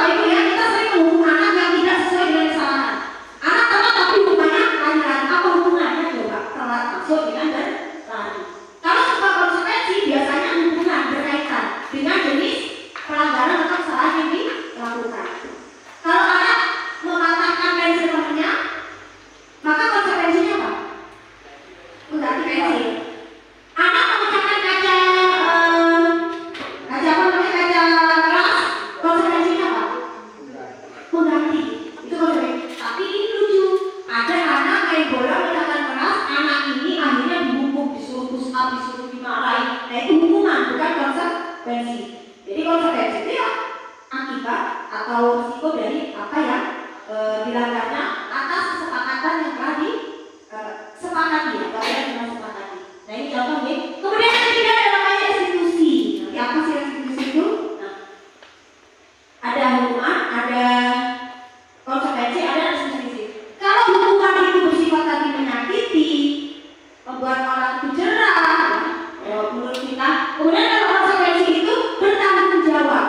Ibu ya, kita sering menghukum anak yang tidak sesuai dengan kesalahan. Anak telat tapi hukumannya lari-lari. Apa hubungannya coba? Telat masuk dengan berlari. Kalau sebuah konsekuensi biasanya hubungan berkaitan dengan jenis pelanggaran atau kesalahan yang dilakukan. Kalau anak mematahkan pensil temannya, maka konsekuensinya apa? Mengganti pensil. Anak memecahkan kaca kelas, konsekuensinya apa? Mengganti. Itu konsekuensi. Tapi ini lucu. Ada anak main bola memecahkan kelas, anak ini akhirnya dihukum, disuruh push up, disuruh dimarahin. Nah itu hukuman, bukan konsekuensi. Jadi konsekuensi itu ya akibat atau risiko dari apa yang dilanggarnya atas kesepakatan yang telah disepakati ya, kalian yang sepakati. Nah ini contoh nih. Kemudian yang ketiga ada namanya restitusi. Nanti apa sih restitusi itu? Nah, ada hukuman, ada konsekuensi, ada restitusi. Kalau hukuman itu bersifat tadi menyakiti, membuat orang itu jerah, ya, menurut kita. Kemudian kalau konsekuensi itu bertanggung jawab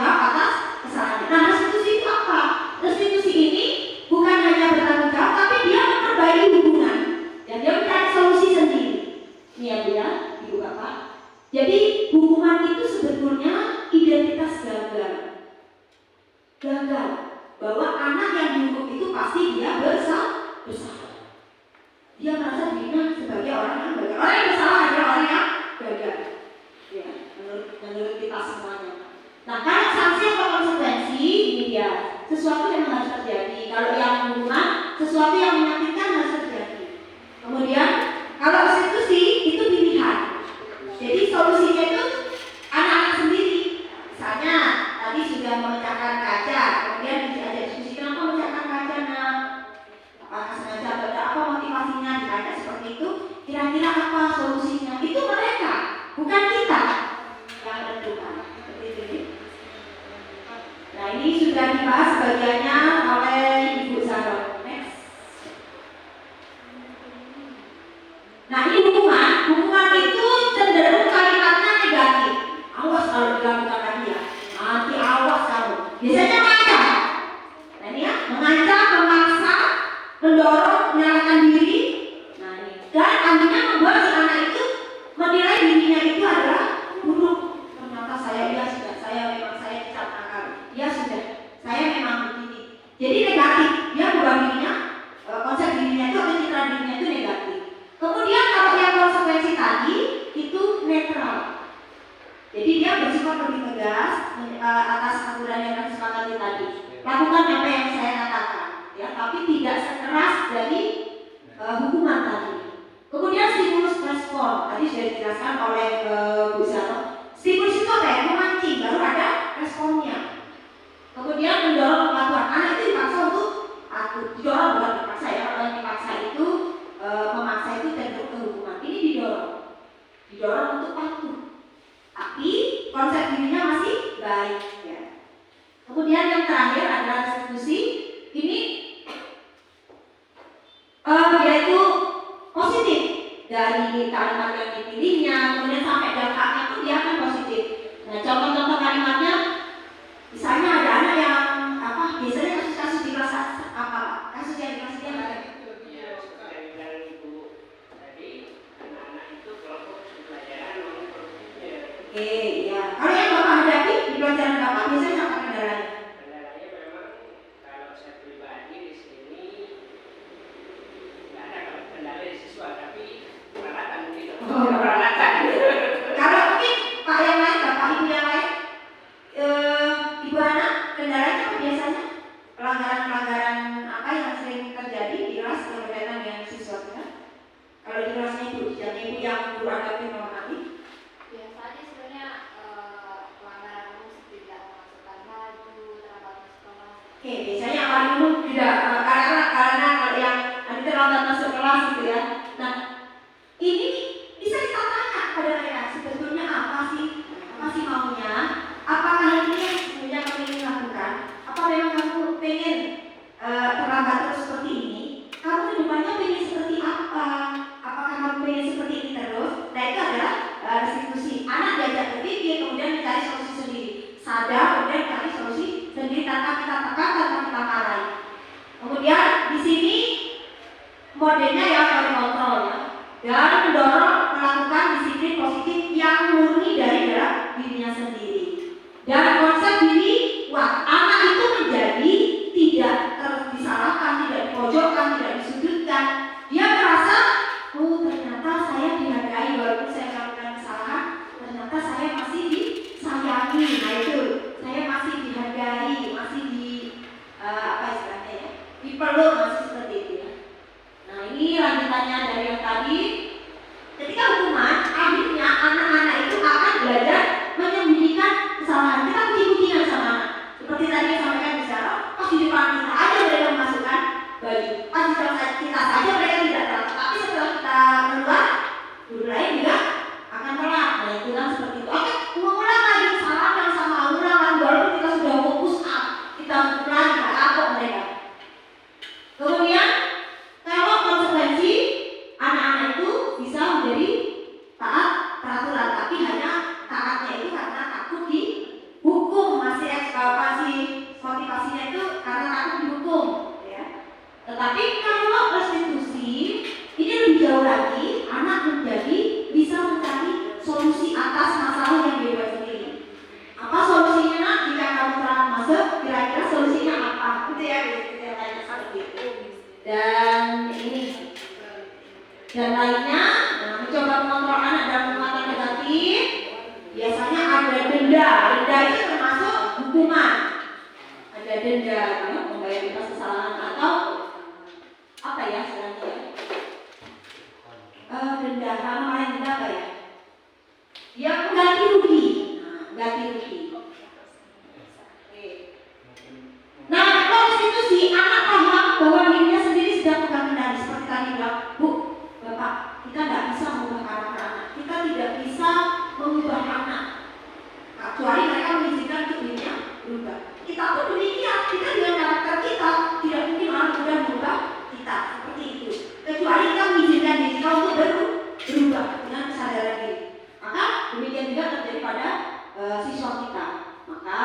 atas kesalahannya. Nah restitusi itu apa? Restitusi ini bukan hanya bertanggung jawab, tapi dia memperbaiki hubungan dan dia mencari solusi sendiri. Ini ya Bu ya, Ibu Bapak. Jadi hukuman itu sebetulnya identitas gagal. Bahwa anak yang dihukum itu pasti dia bersalah. Dia merasa dirinya sebagai orang yang gagal. Orang yang bersalah adalah orang yang gagal. Ya, menurut kita semuanya. Nah, kalau sanksi atau konsekuensi ini dia sesuatu yang harus terjadi. Kalau yang hukuman, sesuatu yang menyakitkan harus terjadi. Kemudian, kalau restitusi itu pilihan. Jadi solusinya itu anak-anak sendiri. Misalnya tadi sudah memecahkan kaca, kemudian diajak diskusi kenapa memecahkan kaca nak? Apakah sengaja atau tidak? Apa motivasinya? Ditanya seperti itu. Kira-kira apa solusinya? Itu mereka, bukan kita yang menentukan. Seperti itu. Nah ini sudah dibahas bagiannya oleh Ibu Sarah. Next. Nah ini dari kalimat yang dipilihnya, kemudian sampai dampaknya pun dia akan positif. Nah, contoh-contoh kalimatnya, misalnya ada anak yang biasanya kasus di kelas apa? Kasus yang di kelas dia apa? Oke, ya. Kalau yang Bapak hadapi di pelajaran Bapak biasanya apa kendalanya? Kendalanya memang kalau saya pribadi di sini nggak ada kendala di siswa, tapi peralatan gitu. Peralatan. Kalau mungkin Pak yang lain, Bapak Ibu yang lain, Ibu anak kendalanya apa biasanya? Pelanggaran-pelanggaran apa yang sering terjadi di kelas berkaitan dengan siswa kita? Kalau di kelasnya Ibu, Ibu yang Ibu hadapi mengamati? Biasanya sebenarnya pelanggaran umum tidak memasukkan baju, terlambat masuk kelas. Oke, biasanya yang paling umum tidak karena kalau yang nanti terlambat masuk kelas gitu ya. Nah, ini bisa kita tanya pada mereka sebetulnya apa sih maunya? Apakah ini yang sebenarnya kamu ingin lakukan? Apa memang kamu pengen terlambat terus seperti ini? Kamu ke depannya pengen seperti apa? Apakah kamu pengen seperti ini terus? Nah, itu adalah restitusi. Anak diajak berpikir, kemudian mencari solusi sendiri. Sadar, kemudian mencari solusi sendiri tanpa kita tekan, tanpa kita marahi. Kemudian di sini modelnya ya dari kontrol ya, dan mendorong melakukan disiplin positif yang murni dari dalam dirinya sendiri. Dan konsep diri kuat, anak itu menjadi tidak terus disalahkan, tidak dipojokkan, tidak disudutkan. Dia merasa, oh ternyata saya dihargai walaupun saya melakukan kesalahan, ternyata saya masih disayangi. Nah itu, saya masih dihargai, masih apa istilahnya ya, dipeluk, masih seperti itu ya. Nah ini lanjutannya dari yang tadi. Ketika hukuman, akhirnya anak-anak itu akan belajar menyembunyikan kesalahan. Kita kucing-kucingan sama anak. Seperti tadi yang sampaikan bicara, pas di depan kita aja mereka memasukkan baju, pas di depan kita saja mereka tidak telat. Tapi setelah kita keluar, guru lain juga akan telat. Nah itu kan seperti itu. Oke, mengulang lagi kesalahan yang sama, ulang lagi walaupun kita sudah fokus up, kita ulang nggak kapok mereka. Kemudian kalau konsekuensi anak-anak itu bisa menjadi taat peraturan, tapi hanya taatnya itu karena takut dihukum, masih motivasinya itu karena takut dihukum ya. Tetapi kalau restitusi ini lebih jauh lagi, anak menjadi bisa mencari solusi atas masalah yang dia buat sendiri. Apa solusinya jika kamu telah masuk, kira-kira solusinya apa? Gitu ya, kita tanya seperti itu. Dan ini dan lainnya, mencoba mengontrol anak dalam perbuatan negatif, biasanya ada denda. Denda itu termasuk hukuman. Ada denda, membayar atas kesalahan atau apa ya istilahnya? Denda, nama lain denda apa ya? Dia mengganti rugi. Nah, ganti rugi. Oke. Nah, kalau restitusi anak paham bahwa dirinya sendiri sedang pegang kendali seperti tadi bilang, Bu, Bapak, kita tidak bisa mengubah karakter anak, kita tidak bisa mengubah anak, kecuali mereka mengizinkan untuk dirinya berubah. Kita pun demikian, kita dengan karakter kita tidak mungkin orang mudah mengubah kita seperti itu, kecuali kita mengizinkan diri kita untuk berubah dengan kesadaran diri. Maka demikian juga terjadi pada siswa kita. Maka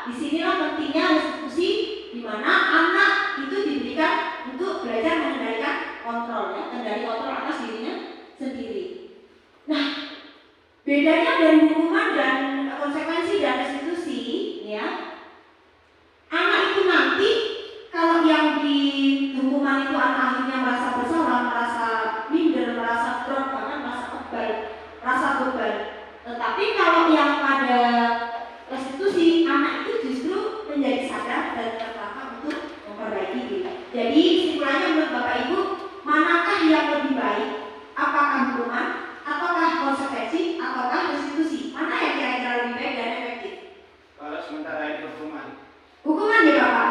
disinilah pentingnya restitusi, di mana anak itu diberikan untuk belajar mengendalikan kontrol ya, kendali kontrol atas dirinya sendiri. Nah, bedanya dari hukuman dan konsekuensi dan restitusi ya, anak itu nanti kalau yang di hukuman itu anak akhirnya merasa bersalah, merasa minder, merasa drop, bahkan merasa rasa beban. Tetapi kalau yang pada restitusi, anak itu justru menjadi sadar dan tertata untuk memperbaiki diri. Jadi kesimpulannya menurut Bapak Ibu, manakah yang lebih baik? Apakah hukuman, ataukah konsekuensi, ataukah restitusi? Mana yang kira-kira lebih baik dan efektif? Kalau sementara itu hukuman. Hukuman ya Bapak.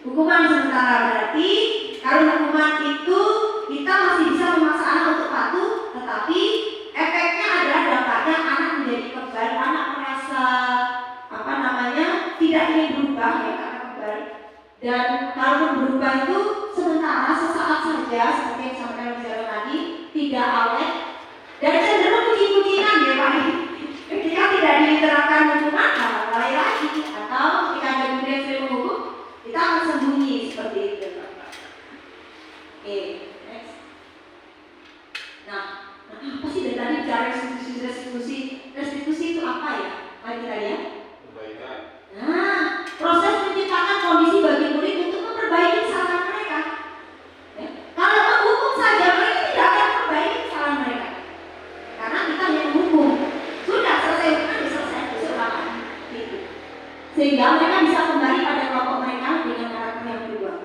Hukuman sementara berarti kalau hukuman itu kita masih bisa memaksa anak untuk patuh, tetapi efeknya adalah dampaknya anak menjadi kebal, anak merasa tidak ingin berubah ya karena kebal. Dan kalau berubah itu sementara, sesaat saja seperti yang disampaikan oleh tadi, tidak awet, dan cenderung kucing-kucingan ya Pak. Ketika tidak diterapkan hukuman, lalai lagi, atau ketika ada guru yang sering menghukum, kita akan sembunyi seperti itu. Oke, next. Nah, apa sih dari tadi bicara restitusi itu apa ya? Mari kita lihat. Nah, proses menciptakan kondisi bagi murid untuk memperbaiki kesalahan mereka. Ya. Kalau menghukum saja mereka tidak akan memperbaiki kesalahan mereka, karena kita hanya menghukum. Sudah selesai hukuman, selesai ulangan. Gitu. Sehingga mereka bisa kembali pada kelompok mereka dengan karakter yang berubah.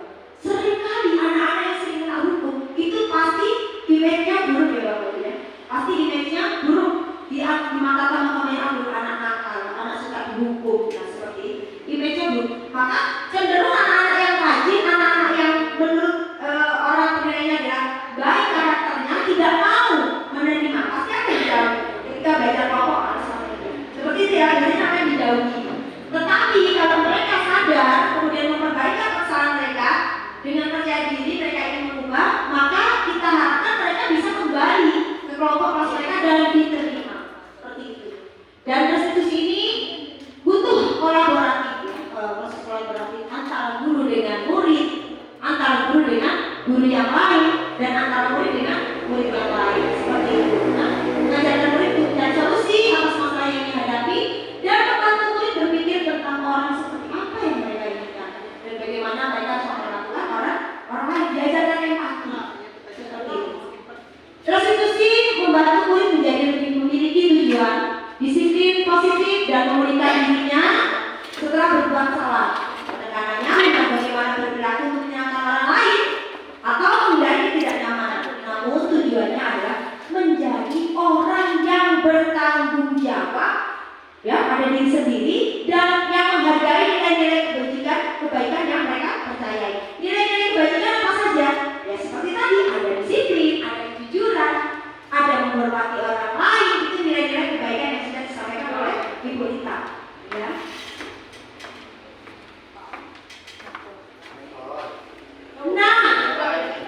Seringkali anak-anak yang sering kena hukum itu pasti image-nya buruk ya Bapak ya. Pasti image-nya buruk di mata teman-teman yang anak nakal, anak suka dihukum, nah seperti itu. Image-nya buruk. Maka cenderung anak-anak yang rajin, anak-anak yang menurut orang penilainya adalah baik karakternya, tidak mau menerima. Pasti akan dijauhi. Ketika belajar kelompok harus seperti itu. Seperti itu ya, biasanya akan dijauhi. Tetapi kalau mereka sadar kemudian memperbaiki kesalahan mereka dengan percaya diri, mereka ingin mengubah, maka kita harapkan mereka bisa kembali ke kelompok kelas mereka dan diterima. Seperti itu. Dan restitusi ini butuh kolaboratif, proses kolaboratif antara guru dengan murid, antara guru dengan guru yang lain, dan antara murid dengan murid yang lain. Seperti itu. Nah, mengajarkan murid untuk mencari solusi atas masalah yang dihadapi dan membantu murid berpikir tentang orang seperti apa yang mereka inginkan dan bagaimana mereka harus memperlakukan orang lain. Diajarkan empati. Seperti itu. Restitusi membantu murid menjadi lebih memiliki tujuan, disiplin positif dan memulihkan dirinya setelah berbuat salah. Tekanannya bukan bagaimana berperilaku untuk menyenangkan orang lain atau menghindari ketidaknyamanan, namun tujuannya adalah menjadi orang yang bertanggung jawab ya pada diri sendiri dan yang menghargai nilai-nilai kebaikan yang mereka percayai. Nilai-nilai kebaikan apa saja? Ya seperti tadi, ada disiplin, ada kejujuran, ada menghormati orang lain. Itu nilai-nilai kebaikan yang sudah disampaikan oleh Ibu Lita. Ya. Nah,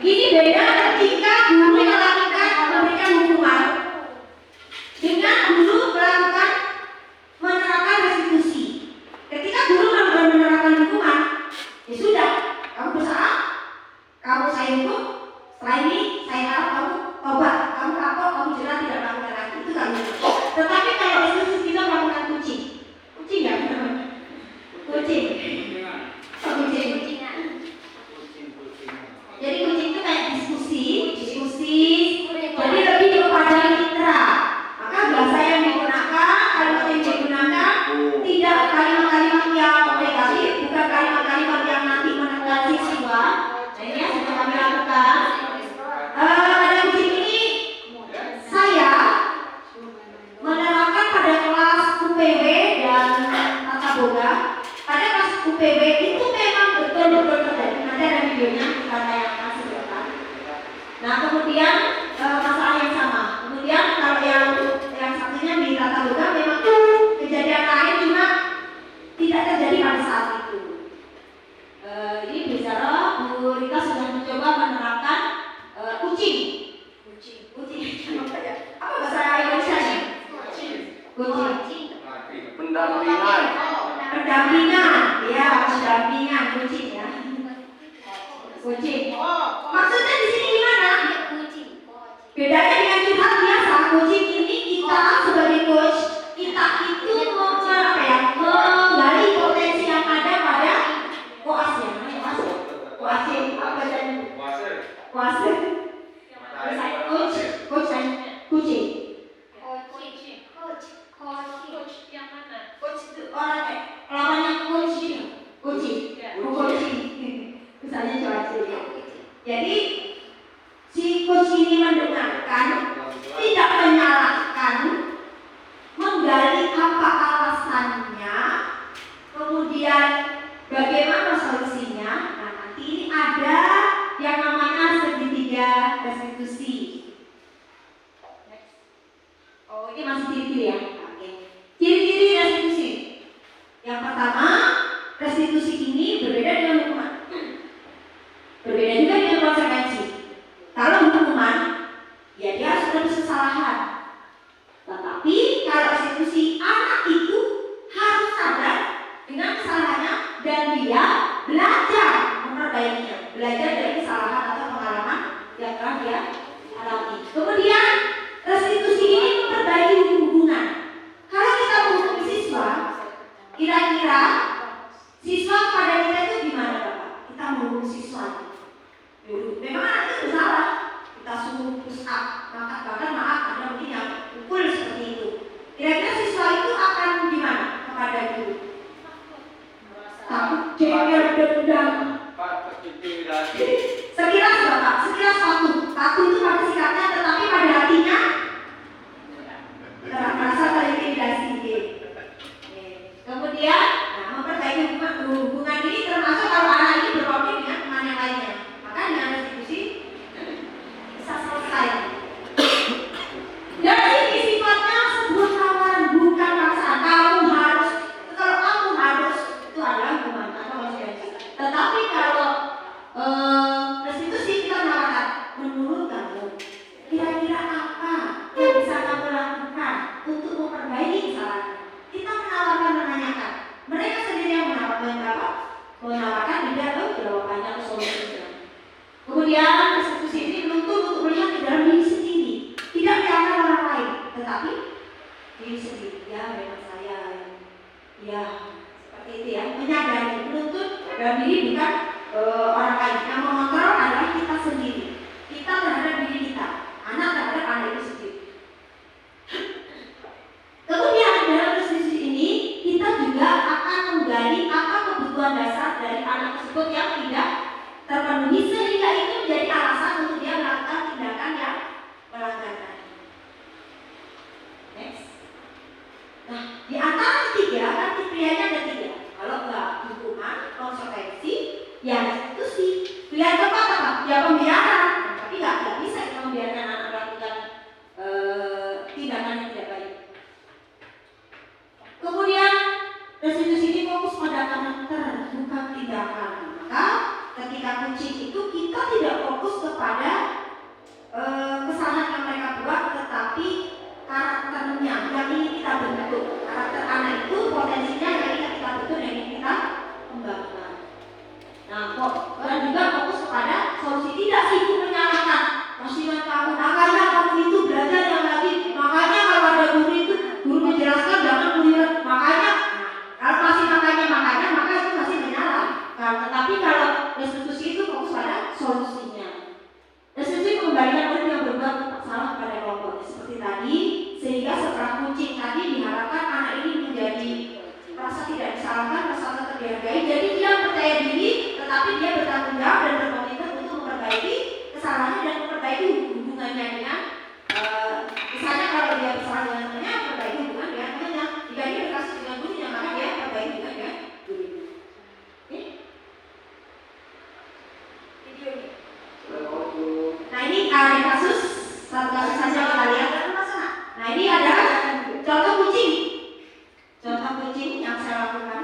ini beda ketika guru memberikan hukuman dengan guru menerapkan restitusi. Ketika guru menerapkan hukuman, ya sudah, kamu bersalah, saya hukum, setelah ini saya harap kamu tobat, kamu kapok, kamu jelas tidak melakukan lagi. Itu kan. Tetapi kalau restitusi kita melakukan kucing ya, kucing. Jadi kucing itu kayak diskusi. Jadi lebih kepada mitra. Maka bahasa yang digunakan, kalimat yang digunakan tidak kalimat-kalimat yang negatif, bukan kalimat-kalimat yang nanti menekan siswa. Nah ini yang sudah kami lakukan. Pada kucing ini saya menerapkan pada kelas UPW dan tata boga. Pada kelas UPW itu memang betul-betul terjadi. Nanti ada videonya kita tayangkan sebentar. Nah kemudian masalah yang sama. Kemudian kalau yang satunya di tata boga memang kejadian lain cuma tidak terjadi pada saat itu. Ini bicara Bu Rita sudah mencoba menerapkan kucing. Apa bahasa Indonesia-nya? Kucing. Pendampingan. Ya, pendampingan kucing ya. Kucing. Maksudnya di sini gimana? Bedanya dengan curhat biasa, kucing ini kita sebagai coach, kita itu menggali potensi yang ada pada koas ya, koas apa bacanya? Koas. Coach dan kucing. Coach yang mana? Coach itu orang lawannya coach ini, kucing. Misalnya cuaca ya. Jadi si coach ini mendengarkan, tidak menyalahkan, menggali apa alasannya, kemudian bagaimana solusinya. Nah nanti ini ada yang namanya segitiga restitusi. Oh ini masih ciri-ciri ya. Oke. Ciri-ciri restitusi. Yang pertama, restitusi ini berbeda dengan hukuman. Berbeda juga dengan konsekuensi. Kalau hukuman, ya dia belajar dari kesalahan atau pengalaman yang telah dia alami. Kemudian restitusi ini memperbaiki hubungan. Kalau kita menghukum siswa, kira-kira siswa pada kita itu gimana Bapak? Kita menghukum siswa. Memang anak itu bersalah. Kita suruh push up, bahkan maaf ada mungkin yang pukul seperti itu. Kira-kira siswa itu akan gimana kepada guru? Takut, jengkel, dendam. Sekilas Bapak, sekilas takut itu pada sikapnya, tetapi pada hatinya merasa terintimidasi. Kemudian, memperbaiki hubungan ini termasuk kalau anak ini berkonflik dengan teman yang lainnya, maka dengan restitusi bisa selesai. Dan ini sifatnya sebuah tawaran, bukan paksaan. Kalau kamu harus, itu adalah hukuman atau konsekuensi. Tetapi kalau restitusi kita menawarkan, menurut kamu, kira-kira apa yang bisa kamu lakukan untuk memperbaiki kesalahan? Kita menawarkan, menanyakan. Mereka sendiri yang menawarkan tidak tahu jawabannya atau solusinya. Kemudian restitusi ini menuntut untuk melihat di dalam diri sendiri, tidak menyalahkan orang lain, tetapi diri sendiri. Ya, memang saya, ya seperti itu ya, menyadari, menuntut dalam diri bukan orang lain. Yang mengontrol adalah kita sendiri. Kita terhadap diri kita, anak terhadap anak itu sendiri. Kemudian dalam restitusi ini kita juga akan menggali apa kebutuhan dasar dari anak tersebut yang tidak terpenuhi sehingga itu menjadi alasan untuk dia melakukan tindakan yang melanggar. Next. Nah, di antara tiga kan kriterianya ada tiga. Kalau enggak hukuman, konsekuensi, ya restitusi. Pilihan keempat apa? Ya pembiaran. Tapi nggak bisa kita membiarkan anak melakukan tindakan yang tidak baik. Kemudian restitusi ini fokus pada karakter, bukan tindakan. Maka ketika kucing itu kita tidak fokus kepada kesalahan yang mereka buat, tetapi karakternya yang ingin kita bentuk. Karakter anak itu potensinya yang ingin kita bentuk, yang ingin kita kembangkan. Nah, dan juga fokus kepada solusi, tidak sibuk menyalahkan. Kasihan kamu, makanya kamu itu belajar yang lagi. Makanya kalau ada guru itu, guru menjelaskan jangan melihat. Makanya, kalau masih makanya maka itu masih menyalah. Nah, tetapi kalau restitusi itu fokus pada solusinya. Restitusi mengembalikan orang yang berbuat salah pada kelompoknya seperti tadi, sehingga setelah kucing tadi diharapkan anak ini menjadi merasa tidak disalahkan, merasa terhargai. Jadi dia percaya diri, tetapi dia bertanggung jawab dan berkomitmen untuk memperbaiki kesalahannya dan memperbaiki hubungannya dengan misalnya kalau dia bersalah dengan temannya, perbaiki hubungan dengan temannya. Jika dia berkasus dengan gurunya, maka dia perbaiki hubungan dengan gurunya. Oke? Video ini. Nah ini ada kasus, satu kasus saja kita lihat. Nah ini ada contoh kucing. Contoh kucing yang saya lakukan.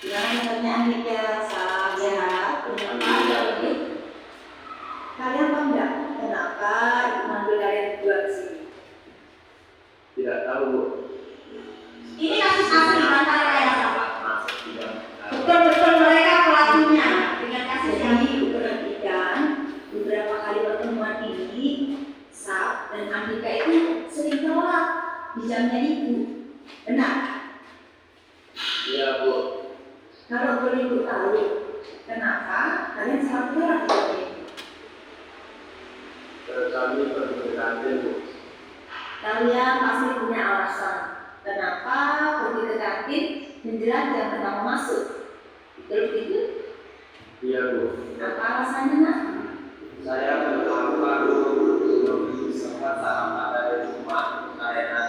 Yang pertanyaannya saya punya lebih. Kalian tahu nggak kenapa manggil kalian berdua ke sini? Tidak tahu, Bu. Ini kasus asli antara rekayasa. Betul-betul mereka pelakunya dengan kasus yang Ibu perhatikan beberapa kali pertemuan ini, Sab dan Andika itu sering telat di jamnya Ibu. Benar? Iya, Bu. Kalau boleh Ibu tahu, kenapa kalian selalu telat di jamnya Ibu? Kami berkantin, Bu. Kalian pasti punya alasan kenapa pergi ke kantin menjelang jam pertama masuk. Betul begitu? Iya, Bu. Apa alasannya, Nak? Saya baru sempat sarapan dari rumah karena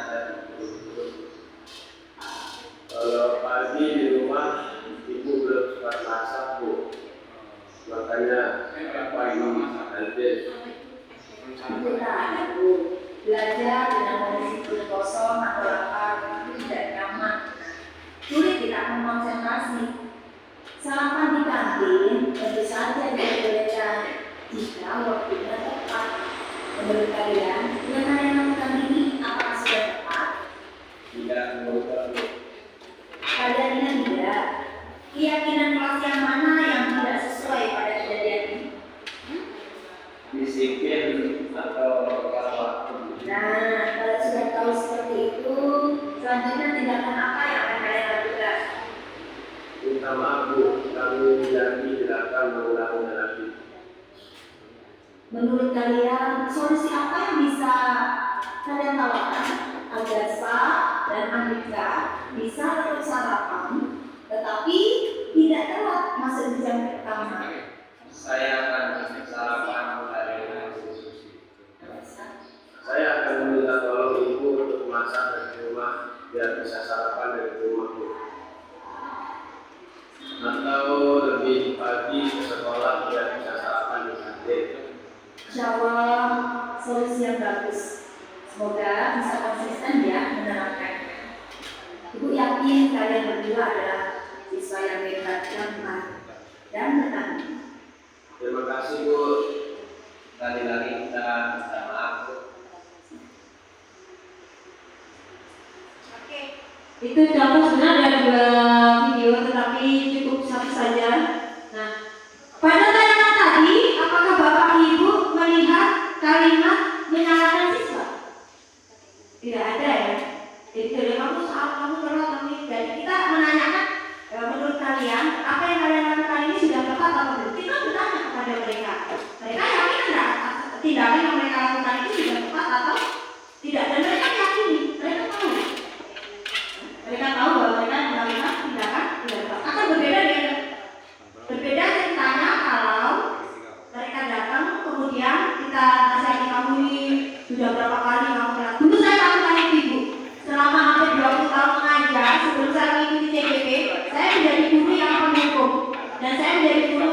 kalau pagi di rumah Ibu belum sempat masak, Bu. Makanya pagi nanti. Kita ada Bu, belajar dengan kondisi perut kosong atau lapar itu tidak nyaman, sulit kita konsentrasi. Sarapan di kantin tentu saja diperbolehkan jika waktunya tepat. Menurut kalian, yang kalian lakukan ini apakah sudah tepat? Tidak, Bu. Kalian ingat tidak? Iya keyakinan kelas yang mana yang tidak sesuai pada kejadian ini? Disiplin atau tepat waktu. Nah, kalau sudah tahu seperti itu, selanjutnya tindakan apa yang akan kalian lakukan? Minta maaf Bu, kami janji tidak akan mengulangi lagi. Menurut kalian, solusi apa yang bisa kalian tawarkan agar Sa dan Andika bisa tetap sarapan, tetapi tidak telat masuk di jam pertama? Saya akan sarapan hari ini. Saya akan meminta tolong Ibu untuk masak dari rumah biar bisa sarapan dari rumah Bu. Atau lebih pagi ke sekolah biar bisa sarapan di kantin. Insyaallah solusi yang bagus. Semoga bisa konsisten ya menerapkannya. Ibu yakin kalian berdua adalah siswa yang hebat, cermat, dan bertanggung. Terima kasih Bu. Lagi-lagi kita minta maaf Bu. Itu contoh sebenarnya ada 2 video, tetapi cukup satu saja. Nah, pada tayangan tadi, apakah Bapak Ibu melihat kalimat menyalahkan siswa? Tidak ada ya. Jadi dari kamu salah, kamu telat, kamu. Jadi kita menanyakan menurut kalian apa yang kalian lakukan ini sudah tepat atau belum? Kita bertanya kepada mereka. Mereka yakin enggak tindakan yang mereka lakukan itu sudah tepat atau tidak? Dan mereka yakini, mereka tahu. Mereka tahu bahwa mereka melakukan tindakan tidak tepat. Akan berbeda ceritanya kalau mereka datang kemudian kita nasihati, kamu ini sudah berapa kali kamu telat. Dulu saya lakukan itu Ibu. Selama hampir 20 tahun mengajar, sebelum saya mengikuti CGP, saya menjadi guru yang penghukum. Dan saya menjadi guru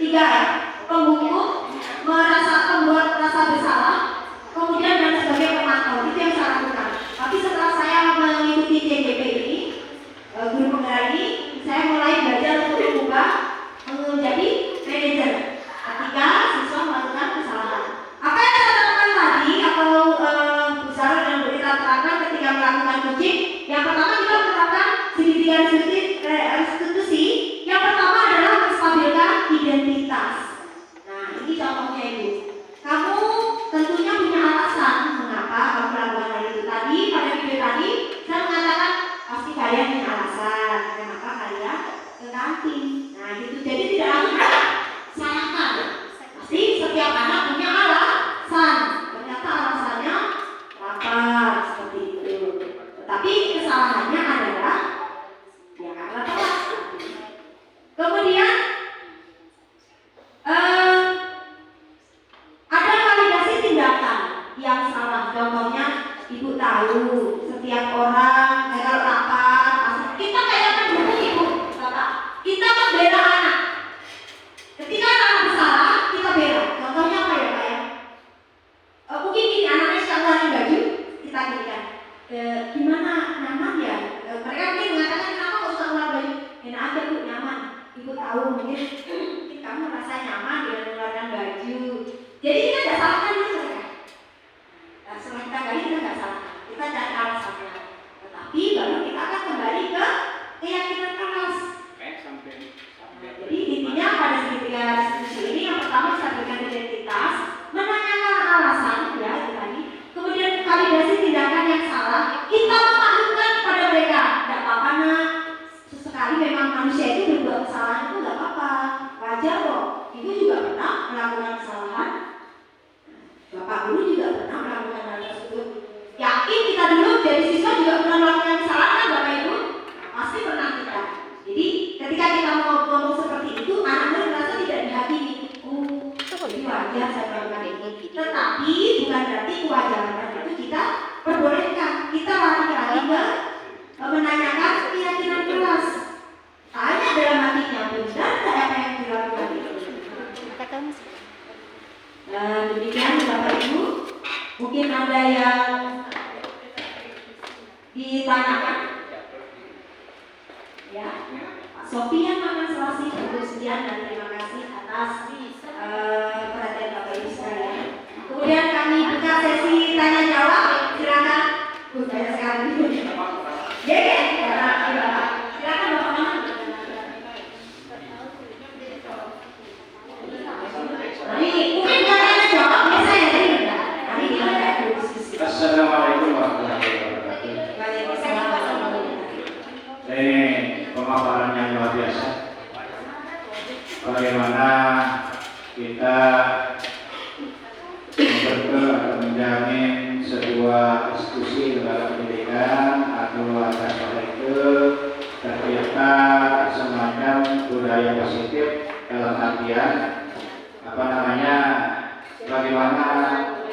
3, penghukum, membuat rasa bersalah, kemudian dan sebagai pemantau. Itu yang saya lakukan. Tapi setelah saya mengikuti CGP ini, guru penggerak ini, saya mulai belajar untuk mengubah menjadi manajer ketika siswa melakukan kesalahan. Apa yang saya lakukan tadi atau besar dan kita terapkan ketika melakukan coaching? Yang pertama kita menerapkan segitiga restitusi. Yang pertama adalah menstabilkan identitas. Nah, ini contohnya Ibu. Kamu tentunya punya alasan mengapa kamu melakukan hal itu. Tadi pada video tadi saya mengatakan pasti kalian punya alasan kenapa kalian ke kantin. Nah, gitu. Jadi tidak langsung salahkan. Pasti setiap anak punya alasan. Ternyata alasannya lapar seperti itu. Tetapi kesalahannya adalah ya karena telat. Kemudian ada validasi tindakan yang salah. Contohnya Ibu tahu setiap orang kalau lapar kita kayaknya dulu Ibu Bapak, kita membela anak. Ketika anak bersalah kita bela. Contohnya apa ya Pak ya? Mungkin ini anaknya suka ngeluarin baju, kita berikan. Gimana nyaman ya? Mereka mungkin mengatakan kenapa kok suka ngeluarin baju? Enak aja Bu, nyaman. Ibu tahu mungkin kamu merasa nyaman dengan mengeluarkan baju. Jadi kita tidak salahkan mereka. Nah, setelah kita gali kita tidak salahkan. Kita cari alasannya. Tetapi baru kita akan kembali ke keyakinan keras. Jadi intinya pada segitiga diskusi ini yang pertama stabilkan identitas, menanyakan alasan ya itu tadi. Kemudian validasi tindakan yang salah, kita memaklumkan kepada mereka. Tidak apa-apa nak, sesekali memang manusia itu berbuat kesalahan itu tidak apa-apa, wajar kok. Ibu juga pernah melakukan kesalahan, Bapak guru juga pernah melakukan hal tersebut. Yakin kita dulu dari siswa juga pernah melakukan kesalahan kan Bapak Ibu? Pasti pernah kita. Jadi ketika kita mau ngomong seperti itu, anak-anak merasa tidak dihakimi. Jadi wajar saya melakukan ini. Tetapi bukan berarti kewajaran itu kita perbolehkan. Kita lari-lari ke menanyakan keyakinan keras. Tanya dalam hatinya, benar tidak apa yang dilakukan itu? Demikian Bapak Ibu. Mungkin ada yang ditanyakan. Ya, Pak Sofian makan selasi untuk sekian dan terima kasih atas perhatian Bapak Ibu sekalian. Kemudian kami buka sesi tanya jawab. Silakan. Banyak sekali. Ya, silakan Bapak. bagaimana kita membentuk atau menjamin sebuah institusi lembaga pendidikan atau atas itu tercipta semacam budaya positif dalam artian bagaimana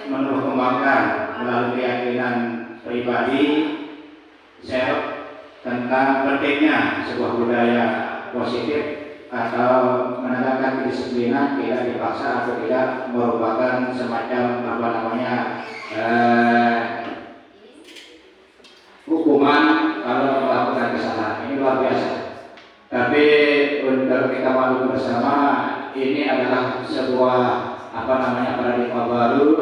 menumbuh kembangkan melalui keyakinan pribadi self tentang pentingnya sebuah budaya positif atau menegakkan kedisiplinan tidak dipaksa atau tidak merupakan semacam hukuman kalau melakukan kesalahan. Ini luar biasa. Tapi untuk kita maklum bersama, ini adalah sebuah paradigma baru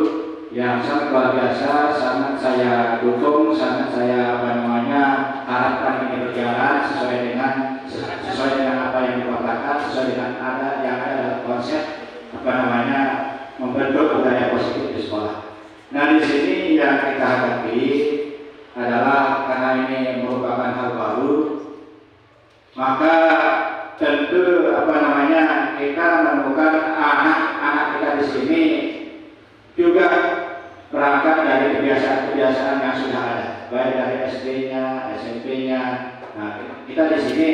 yang sangat luar biasa, sangat saya dukung, sangat saya harapkan ini berjalan sesuai dengan apa yang dipaparkan, sesuai dengan yang ada dalam konsep membentuk budaya positif di sekolah. Nah, di sini yang kita hadapi adalah karena ini merupakan hal baru, maka tentu kita menemukan anak-anak kita di sini juga berangkat dari kebiasaan-kebiasaan yang sudah ada, baik dari SD-nya, SMP-nya. Nah, kita di sini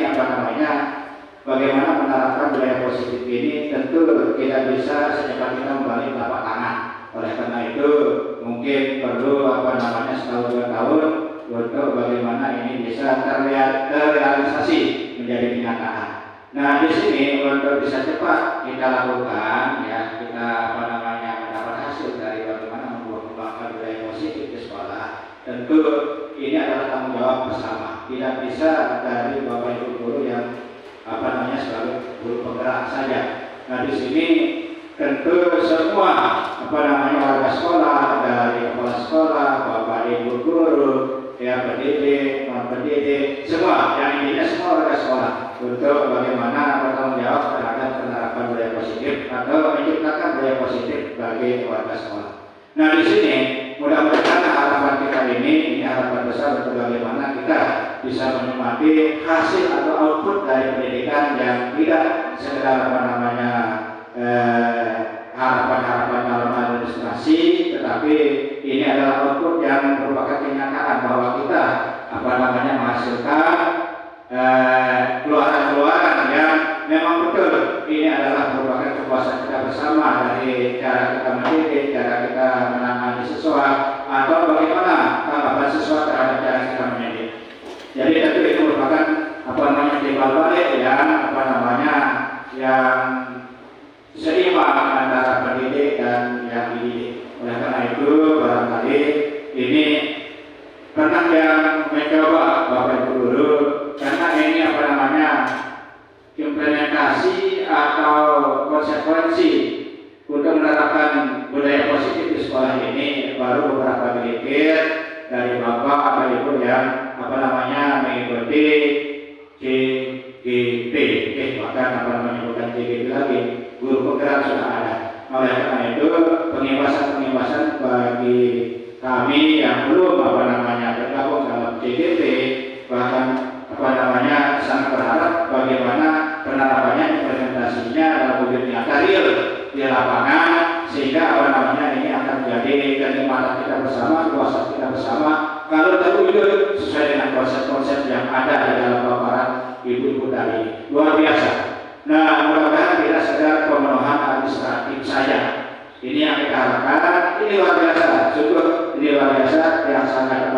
bagaimana menerapkan budaya positif ini, tentu tidak bisa secepatnya kembali telapak tangan. Oleh karena itu mungkin perlu setahun 2 tahun untuk bagaimana ini bisa terrealisasi menjadi kenyataan. Nah, di sini untuk bisa cepat kita lakukan, ya kita mendapat hasil dari bagaimana mengembangkan budaya positif di sekolah. Tentu ini adalah tanggung jawab bersama. Tidak bisa dari bapak ibu guru yang sebagai guru penggerak saja. Nah, di sini tentu semua warga sekolah, dari kepala sekolah, bapak ibu guru, ya pendidik, non pendidik, semua yang intinya semua warga sekolah untuk bagaimana bertanggung jawab terhadap penerapan budaya positif atau menciptakan budaya positif bagi warga sekolah. Nah, di sini mudah-mudahan harapan kita ini harapan besar untuk bagaimana kita bisa menikmati hasil atau output dari pendidikan yang tidak sekedar harapan-harapan dalam administrasi, tetapi ini adalah output yang merupakan kenyataan bahwa kita menghasilkan keluaran-keluaran yang memang betul ini adalah merupakan kepuasan kita bersama dari cara kita mendidik, cara kita menangani siswa, atau bagaimana tanggapan siswa terhadap cara kita mendidik. Jadi tentu itu merupakan timbal balik yang seimbang antara pendidik dan yang dididik. Oleh karena itu barangkali ini pernah yang mencoba bapak ibu guru, karena ini implementasi atau konsekuensi untuk menerapkan budaya positif di sekolah ini baru beberapa gelintir dari bapak atau ibu yang mengikuti CGP, bahkan bukan CGP lagi, guru penggerak sudah ada. Oleh karena itu pengibasan bagi kami yang belum bergabung dalam CGP, bahkan sangat berharap bagaimana penerapannya, implementasinya dalam wujud nyata real di lapangan, sehingga ini akan menjadi kenikmatan kita bersama, kuasa kita bersama kalau terwujud sesuai dengan konsep-konsep yang ada di dalam paparan ibu-ibu tadi. Luar biasa. Nah, mudah-mudahan tidak sekedar pemenuhan administratif saja. Ini yang kita harapkan. Ini luar biasa. Sungguh ini luar biasa yang sangat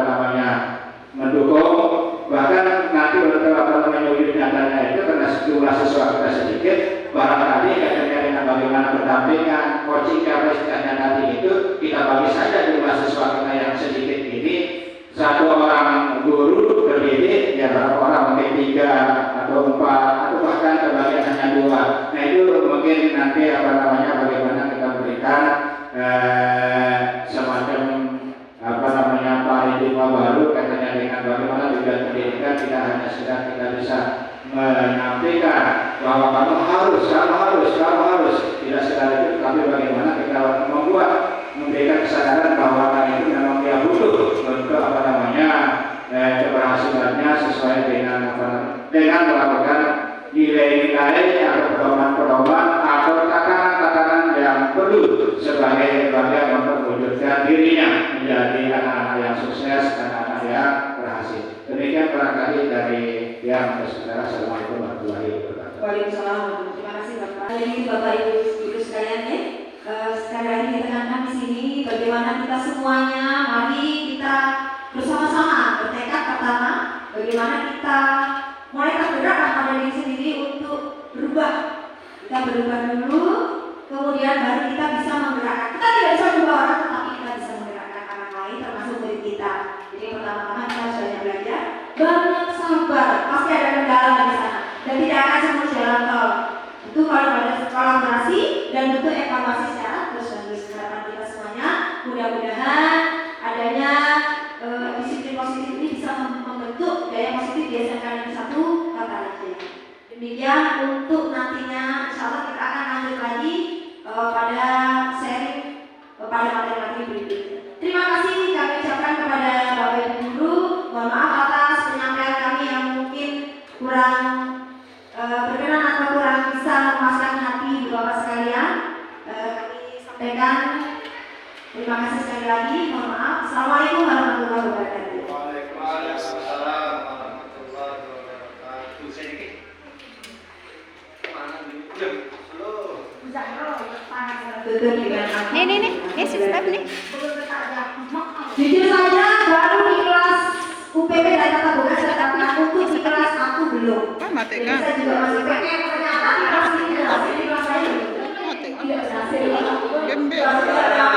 mendukung. Bahkan nanti untuk wujud nyatanya itu karena jumlah siswa kita sedikit, barangkali katanya dengan bagaimana berdampingan, coaching kapasitasnya nanti itu kita bagi saja jumlah siswa kita yang sedikit ini, satu orang guru terdidik ya berapa orang, mungkin 3 atau 4 atau bahkan kebagian hanya 2. Nah, itu mungkin nanti bagaimana kita berikan semacam paradigma baru katanya dengan bagaimana juga pendidikan tidak hanya sekedar kita bisa menyampaikan bahwa kamu harus tidak sekedar itu, tapi bagaimana kita memberikan kesadaran bahwa itu memang dia butuh untuk keberhasilannya sesuai dengan melakukan nilai-nilai atau pedoman pedoman atau tatanan-tatanan yang perlu sebagai bagian untuk mewujudkan dirinya menjadi anak-anak yang sukses, anak-anak yang berhasil. Demikian barangkali dari yang saudara. Assalamualaikum warahmatullahi wabarakatuh. Waalaikumsalam. Terima kasih Bapak. Jadi Bapak Ibu sekalian ya, sekali lagi ditekankan di sini bagaimana kita semuanya, mari kita bersama-sama bertekad pertama, bagaimana kita mulai tergerak pada diri sendiri untuk berubah. Kita berubah dulu, kemudian baru kita bisa menggerakkan. Kita tidak bisa berubah orang, tetapi kita bisa menggerakkan orang lain, termasuk diri kita. Jadi pertama-tama kita harus banyak belajar, banyak sabar. Pasti ada kendala di sana, dan tidak akan semua jalan tol. Itu kalau ada kolaborasi dan butuh evaluasi secara terus-menerus. Harapan kita semuanya, mudah-mudahan adanya disiplin positif ini bisa membentuk gaya positif di SMK Negeri 1 Kota Raja. Demikian untuk nantinya, insya Allah kita akan lanjut lagi pada sharing pada materi-materi berikutnya. Terima kasih kami ucapkan kepada Bapak Ibu Guru. Mohon maaf atas penyampaian kami yang mungkin kurang berkenan atau kurang bisa memuaskan hati Bapak sekalian. Kami sampaikan terima kasih sekali lagi. Mohon maaf. Assalamualaikum warahmatullahi wabarakatuh. Waalaikumsalam warahmatullahi wabarakatuh. Sedikit. Mana dulu? Tutup dengan Nih, sistem nih. jujur saja baru di kelas UPP dan tata boga tetapi untuk di kelas aku belum. Jadi saya juga masih pakai ternyata di kelas ini di kelas saya belum. Tidak berhasil.